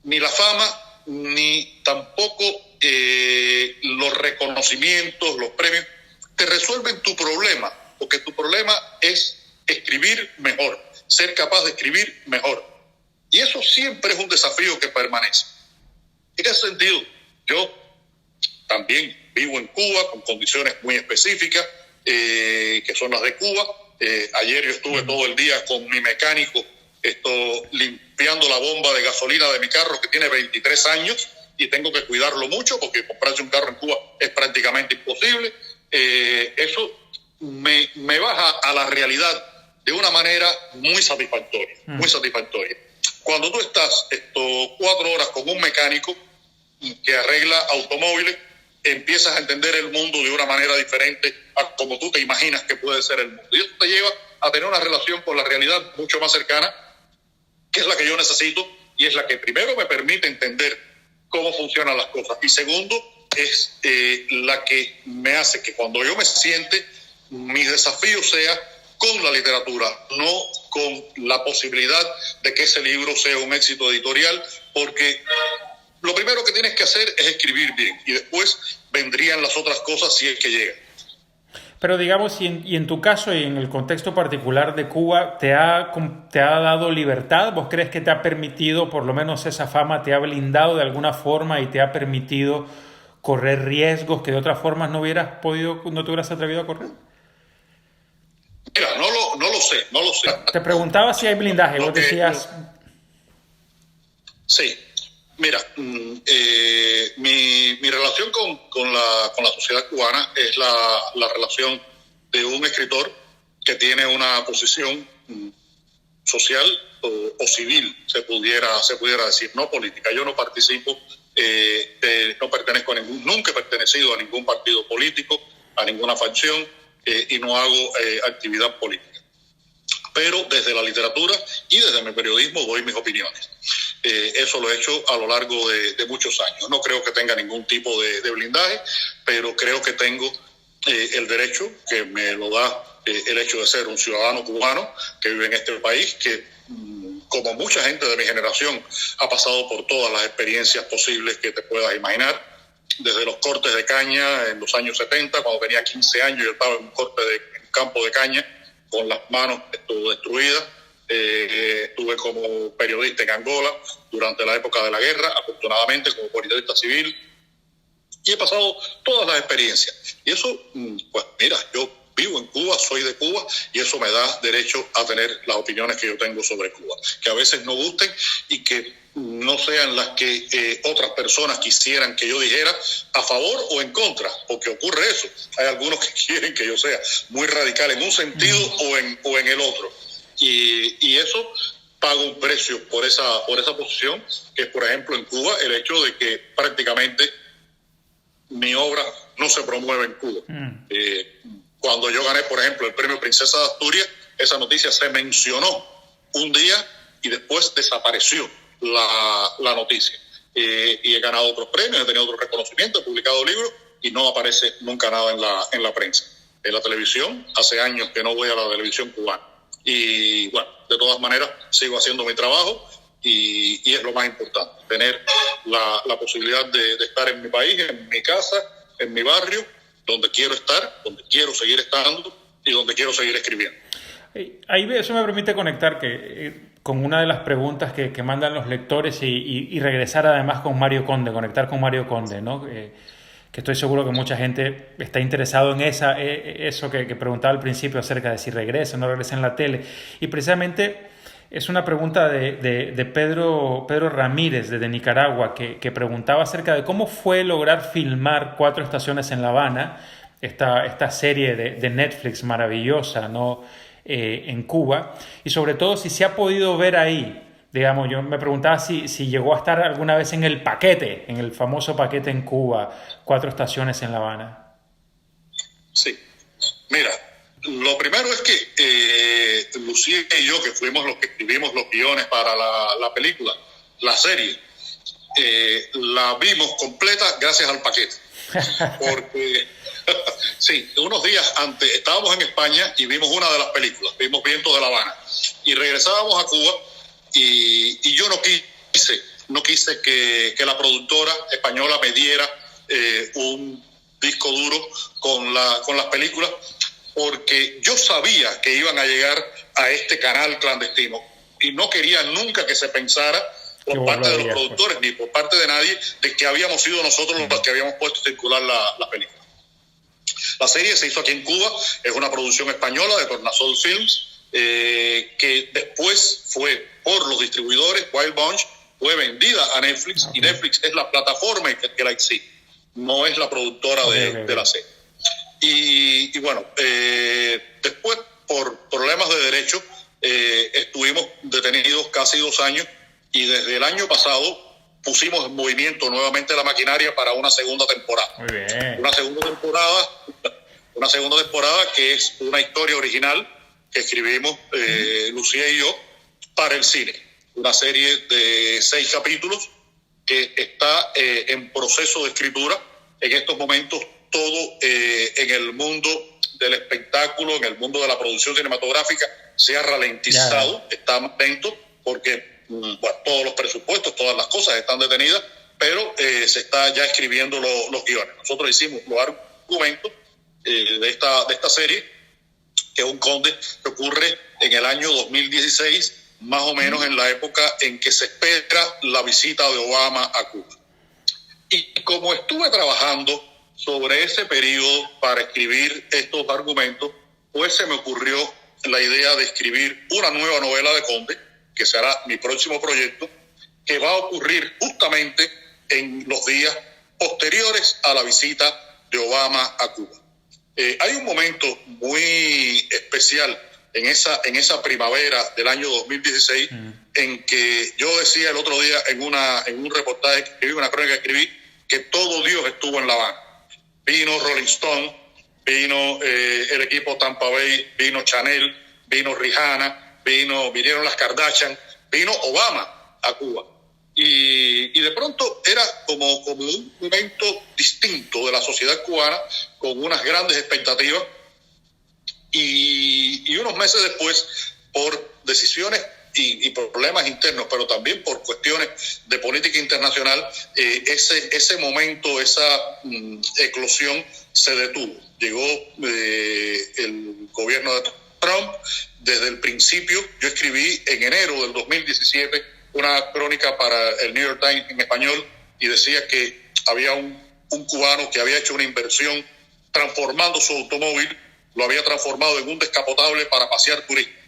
ni la fama ni tampoco los reconocimientos, los premios te resuelven tu problema, porque tu problema es escribir mejor, ser capaz de escribir mejor. Y eso siempre es un desafío que permanece. En ese sentido, yo también vivo en Cuba con condiciones muy específicas, que son las de Cuba. Ayer yo estuve todo el día con mi mecánico limpiando la bomba de gasolina de mi carro, que tiene 23 años, y tengo que cuidarlo mucho porque comprarse un carro en Cuba es prácticamente imposible. Eso me baja a la realidad de una manera muy satisfactoria, muy satisfactoria. Cuando tú estás 4 horas con un mecánico que arregla automóviles, empiezas a entender el mundo de una manera diferente a como tú te imaginas que puede ser el mundo. Y eso te lleva a tener una relación con la realidad mucho más cercana, que es la que yo necesito y es la que primero me permite entender cómo funcionan las cosas. Y segundo, es la que me hace que cuando yo me siente, mi desafío sea con la literatura, no con la posibilidad de que ese libro sea un éxito editorial, porque lo primero que tienes que hacer es escribir bien y después vendrían las otras cosas si es que llegan. Pero digamos, y en tu caso y en el contexto particular de Cuba, ¿te ha dado libertad? ¿Vos crees que te ha permitido, por lo menos esa fama, te ha blindado de alguna forma y te ha permitido correr riesgos que de otras formas no hubieras podido, no te hubieras atrevido a correr? Mira, no lo sé. Te preguntaba si hay blindaje, vos decías... Sí, mira, mi relación con la sociedad cubana es la relación de un escritor que tiene una posición social o civil, se pudiera decir, no política. Yo no participo, no pertenezco nunca he pertenecido a ningún partido político, a ninguna facción, y no hago actividad política. Pero desde la literatura y desde mi periodismo doy mis opiniones. Eso lo he hecho a lo largo de muchos años. No creo que tenga ningún tipo de blindaje, pero creo que tengo el derecho que me lo da el hecho de ser un ciudadano cubano que vive en este país, que como mucha gente de mi generación ha pasado por todas las experiencias posibles que te puedas imaginar, desde los cortes de caña en los años 70, cuando tenía 15 años yo estaba en un campo de caña con las manos destruidas. Estuve como periodista en Angola durante la época de la guerra, afortunadamente como periodista civil, y he pasado todas las experiencias. Y eso, pues mira, yo vivo en Cuba, soy de Cuba, y eso me da derecho a tener las opiniones que yo tengo sobre Cuba, que a veces no gusten y que no sean las que otras personas quisieran que yo dijera a favor o en contra, porque ocurre eso. Hay algunos que quieren que yo sea muy radical en un sentido o en el otro. Y eso pago un precio por esa posición, que es, por ejemplo, en Cuba, el hecho de que prácticamente mi obra no se promueve en Cuba. Cuando yo gané, por ejemplo, el premio Princesa de Asturias, esa noticia se mencionó un día y después desapareció la noticia. Y he ganado otros premios, he tenido otros reconocimientos, he publicado libros y no aparece nunca nada en la prensa. En la televisión, hace años que no voy a la televisión cubana. Y bueno, de todas maneras, sigo haciendo mi trabajo y es lo más importante, tener la posibilidad de estar en mi país, en mi casa, en mi barrio, donde quiero estar, donde quiero seguir estando y donde quiero seguir escribiendo. Ahí eso me permite conectar con una de las preguntas que mandan los lectores y regresar además con Mario Conde, conectar con Mario Conde, ¿no? Que estoy seguro que mucha gente está interesado en eso que preguntaba al principio acerca de si regresa o no regresa en la tele. Y precisamente Es una pregunta de Pedro Ramírez, desde Nicaragua, que preguntaba acerca de cómo fue lograr filmar 4 estaciones en La Habana, esta serie de Netflix maravillosa, ¿no? En Cuba, y sobre todo si se ha podido ver ahí. Digamos, yo me preguntaba si llegó a estar alguna vez en el paquete, en el famoso paquete en Cuba, 4 estaciones en La Habana. Sí, mira, lo primero es que Lucía y yo, que fuimos los que escribimos los guiones para la película, la serie, la vimos completa gracias al paquete. Porque, sí, unos días antes estábamos en España y vimos una de las películas, vimos Vientos de La Habana, y regresábamos a Cuba y yo no quise que la productora española me diera un disco duro con las películas, porque yo sabía que iban a llegar a este canal clandestino y no quería nunca que se pensara por parte de los productores ni por parte de nadie de que habíamos sido nosotros los que habíamos puesto a circular la película. La serie se hizo aquí en Cuba, es una producción española de Tornasol Films, que después fue por los distribuidores Wild Bunch, fue vendida a Netflix, y Netflix es la plataforma que la exige, no es la productora de la serie. Y bueno, después por problemas de derecho estuvimos detenidos casi 2 años, y desde el año pasado pusimos en movimiento nuevamente la maquinaria para una segunda temporada. Muy bien. Una segunda temporada que es una historia original que escribimos Lucía y yo para el cine. Una serie de 6 capítulos que está en proceso de escritura. En estos momentos todo en el mundo del espectáculo, en el mundo de la producción cinematográfica, se ha ralentizado, está más lento porque bueno, todos los presupuestos, todas las cosas están detenidas, pero se está ya escribiendo los guiones. Nosotros hicimos los argumentos de esta serie, que es un conde que ocurre en el año 2016, más o menos en la época en que se espera la visita de Obama a Cuba. Y como estuve trabajando sobre ese periodo para escribir estos argumentos, pues se me ocurrió la idea de escribir una nueva novela de Conde, que será mi próximo proyecto, que va a ocurrir justamente en los días posteriores a la visita de Obama a Cuba. Hay un momento muy especial en esa primavera del año 2016 en que yo decía el otro día en un reportaje que escribí, una crónica que escribí, que todo Dios estuvo en La Habana. Vino Rolling Stone, vino el equipo Tampa Bay, vino Chanel, vino Rihanna, vinieron las Kardashian, vino Obama a Cuba. Y de pronto era como un momento distinto de la sociedad cubana, con unas grandes expectativas, y unos meses después, por decisiones y problemas internos, pero también por cuestiones de política internacional, ese momento, esa eclosión se detuvo. Llegó el gobierno de Trump. Desde el principio, yo escribí en enero del 2017 una crónica para el New York Times en español, y decía que había un cubano que había hecho una inversión transformando su automóvil, lo había transformado en un descapotable para pasear turistas,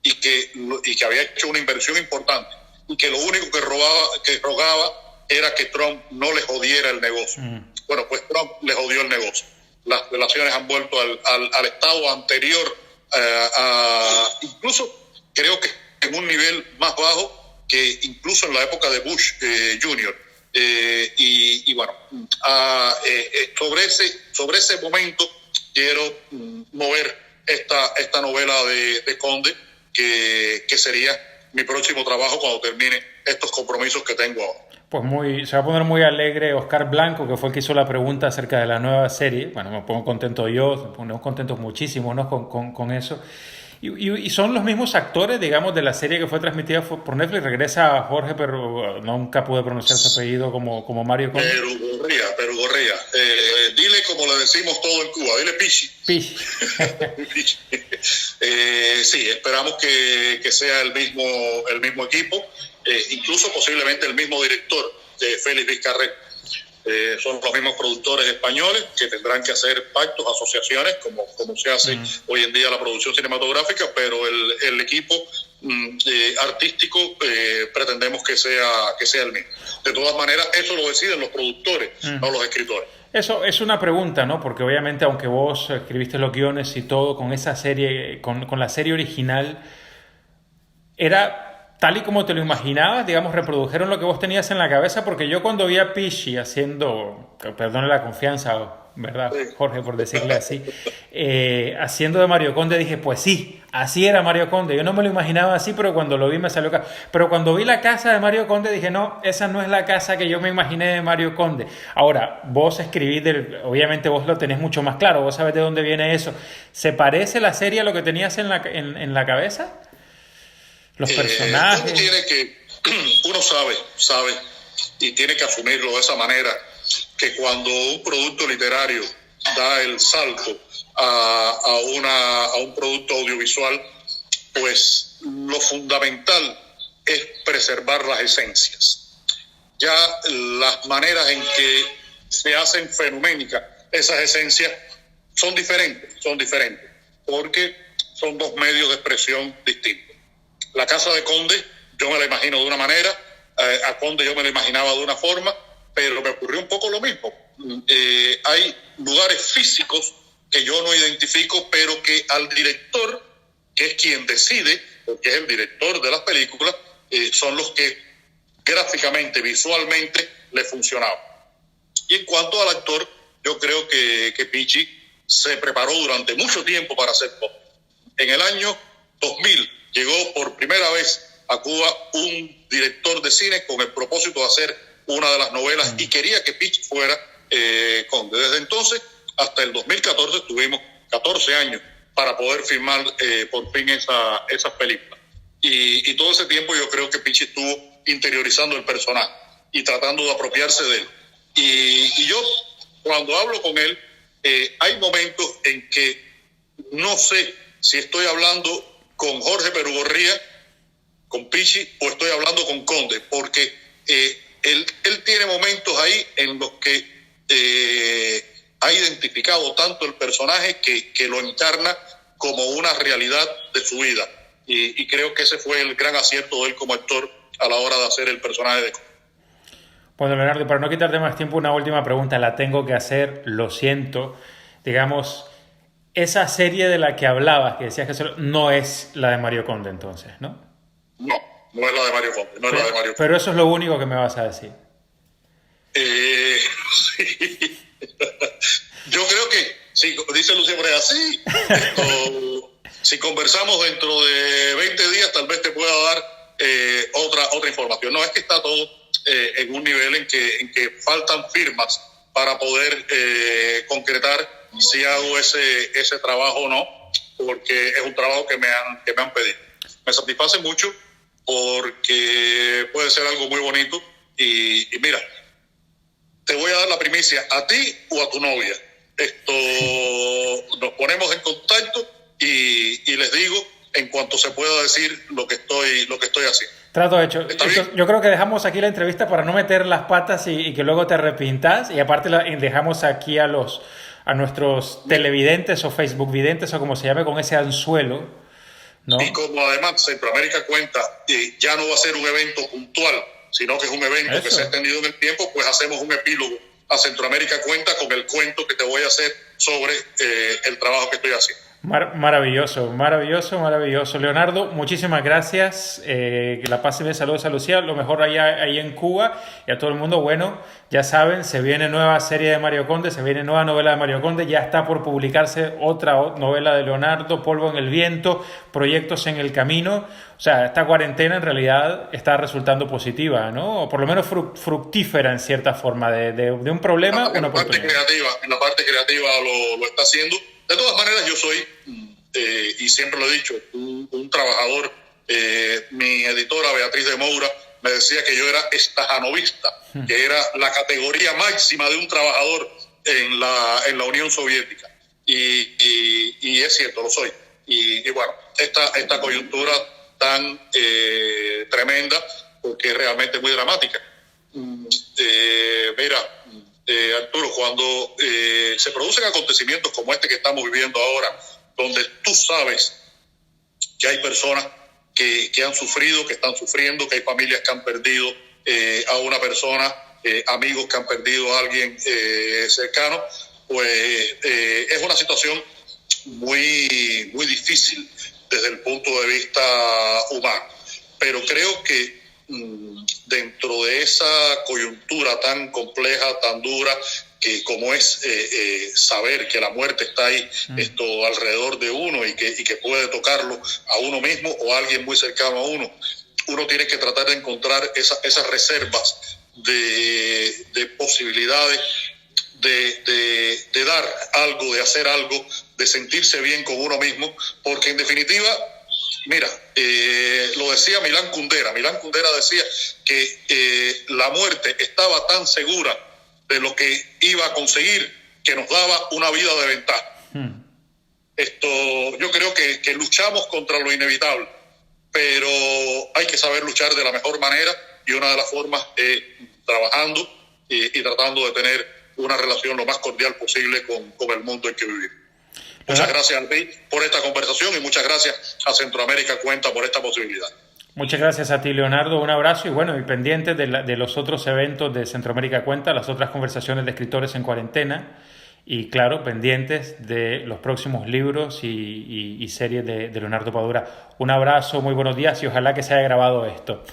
y que había hecho una inversión importante, y que lo único que rogaba era que Trump no le jodiera el negocio. Bueno, pues Trump le jodió el negocio. Las relaciones han vuelto al estado anterior, incluso creo que en un nivel más bajo que incluso en la época de Bush Jr. Y bueno, sobre ese momento quiero mover esta novela de Conde, que sería mi próximo trabajo cuando termine estos compromisos que tengo ahora. Pues se va a poner muy alegre Oscar Blanco, que fue el que hizo la pregunta acerca de la nueva serie. Bueno, me pongo contento yo, nos ponemos contentos muchísimo, ¿no? con eso. Y son los mismos actores, digamos, de la serie que fue transmitida por Netflix. Regresa Jorge, pero nunca pude pronunciar su apellido como Mario Conde. Pero Gorría. Dile como le decimos todo en Cuba, dile Pichi. Pichi. Sí, esperamos que sea el mismo equipo, incluso posiblemente el mismo director, Félix Vizcarret. Son los mismos productores españoles que tendrán que hacer pactos, asociaciones, como se hace hoy en día la producción cinematográfica, pero el equipo artístico pretendemos que sea el mismo. De todas maneras, eso lo deciden los productores, no los escritores. Eso es una pregunta, ¿no? Porque obviamente, aunque vos escribiste los guiones y todo, con esa serie, con la serie original, ¿era tal y como te lo imaginabas? Digamos, ¿reprodujeron lo que vos tenías en la cabeza? Porque yo cuando vi a Pesci haciendo, perdone la confianza, ¿verdad, Jorge, por decirle así, haciendo de Mario Conde, dije, pues sí, así era Mario Conde. Yo no me lo imaginaba así, pero cuando lo vi me salió... Pero cuando vi la casa de Mario Conde dije, no, esa no es la casa que yo me imaginé de Mario Conde. Ahora, vos escribís, obviamente vos lo tenés mucho más claro, vos sabés de dónde viene eso. ¿Se parece la serie a lo que tenías en la cabeza? Los personajes... Uno sabe, y tiene que asumirlo de esa manera, que cuando un producto literario da el salto a un producto audiovisual, pues lo fundamental es preservar las esencias. Ya las maneras en que se hacen fenoménicas esas esencias son diferentes, porque son dos medios de expresión distintos. La casa de Conde yo me la imagino de una manera, a Conde yo me la imaginaba de una forma, pero me ocurrió un poco lo mismo. Hay lugares físicos que yo no identifico, pero que al director, que es quien decide, porque es el director de las películas, son los que gráficamente, visualmente, le funcionaban. Y en cuanto al actor, yo creo que Pesci se preparó durante mucho tiempo para hacer Conde. En el año 2000 llegó por primera vez a Cuba un director de cine con el propósito de hacer una de las novelas y quería que Pesci fuera Conde. Desde entonces hasta el 2014 tuvimos 14 años para poder filmar por fin esas películas. Y todo ese tiempo yo creo que Pesci estuvo interiorizando el personaje y tratando de apropiarse de él. Y yo, cuando hablo con él, hay momentos en que no sé si estoy hablando con Jorge Perugorría, con Pesci, o estoy hablando con Conde, porque él tiene momentos ahí en los que ha identificado tanto el personaje que lo encarna como una realidad de su vida. Y creo que ese fue el gran acierto de él como actor a la hora de hacer el personaje de Conde. Bueno, Leonardo, para no quitarte más tiempo, una última pregunta, la tengo que hacer, lo siento. Digamos, esa serie de la que hablabas, que decías que no es la de Mario Conde entonces, ¿no? No es la de Mario Conde, Pero eso es lo único que me vas a decir. Sí. Yo creo que, sí, dice Lucía Brea, sí. Si conversamos dentro de 20 días, tal vez te pueda dar otra información. No, es que está todo en un nivel en que faltan firmas para poder concretar si hago ese trabajo o no, porque es un trabajo que me han pedido. Me satisface mucho porque puede ser algo muy bonito y mira, te voy a dar la primicia, a ti o a tu novia. Nos ponemos en contacto y les digo en cuanto se pueda decir lo que estoy haciendo. Trato hecho. Yo creo que dejamos aquí la entrevista para no meter las patas y que luego te arrepintas, y aparte dejamos aquí a nuestros televidentes o Facebook videntes o como se llame con ese anzuelo, ¿no? Y como además Centroamérica Cuenta ya no va a ser un evento puntual, sino que es un evento que se ha extendido en el tiempo, pues hacemos un epílogo a Centroamérica Cuenta con el cuento que te voy a hacer sobre el trabajo que estoy haciendo. Maravilloso. Leonardo, muchísimas gracias. Que la pase bien. Saludos a Lucía, lo mejor ahí en Cuba, y a todo el mundo. Bueno, ya saben, se viene nueva serie de Mario Conde, se viene nueva novela de Mario Conde, ya está por publicarse otra novela de Leonardo, Polvo en el viento, proyectos en el camino. O sea, esta cuarentena en realidad está resultando positiva, ¿no? O por lo menos fructífera en cierta forma, de un problema, una oportunidad. En la parte creativa lo está haciendo. De todas maneras, yo soy, y siempre lo he dicho, un trabajador. Mi editora, Beatriz de Moura, me decía que yo era estajanovista, que era la categoría máxima de un trabajador en la Unión Soviética. Y es cierto, lo soy. Y bueno, esta coyuntura tan tremenda, porque es realmente muy dramática. Mira, Arturo, cuando se producen acontecimientos como este que estamos viviendo ahora, donde tú sabes que hay personas que han sufrido, que están sufriendo, que hay familias que han perdido a una persona, amigos que han perdido a alguien cercano, pues es una situación muy, muy difícil desde el punto de vista humano. Pero creo que dentro de esa coyuntura tan compleja, tan dura, que como es saber que la muerte está ahí alrededor de uno y que puede tocarlo a uno mismo o a alguien muy cercano a uno, uno tiene que tratar de encontrar esas reservas de posibilidades de dar algo, de hacer algo, de sentirse bien con uno mismo, porque en definitiva, mira, lo decía Milán Kundera decía que la muerte estaba tan segura de lo que iba a conseguir que nos daba una vida de ventaja. Yo creo que luchamos contra lo inevitable, pero hay que saber luchar de la mejor manera, y una de las formas es trabajando y tratando de tener una relación lo más cordial posible con el mundo en que vivimos. Muchas gracias a ti por esta conversación y muchas gracias a Centroamérica Cuenta por esta posibilidad. Muchas gracias a ti, Leonardo. Un abrazo y bueno, y pendientes de los otros eventos de Centroamérica Cuenta, las otras conversaciones de escritores en cuarentena y claro, pendientes de los próximos libros y series de Leonardo Padura. Un abrazo, muy buenos días y ojalá que se haya grabado esto.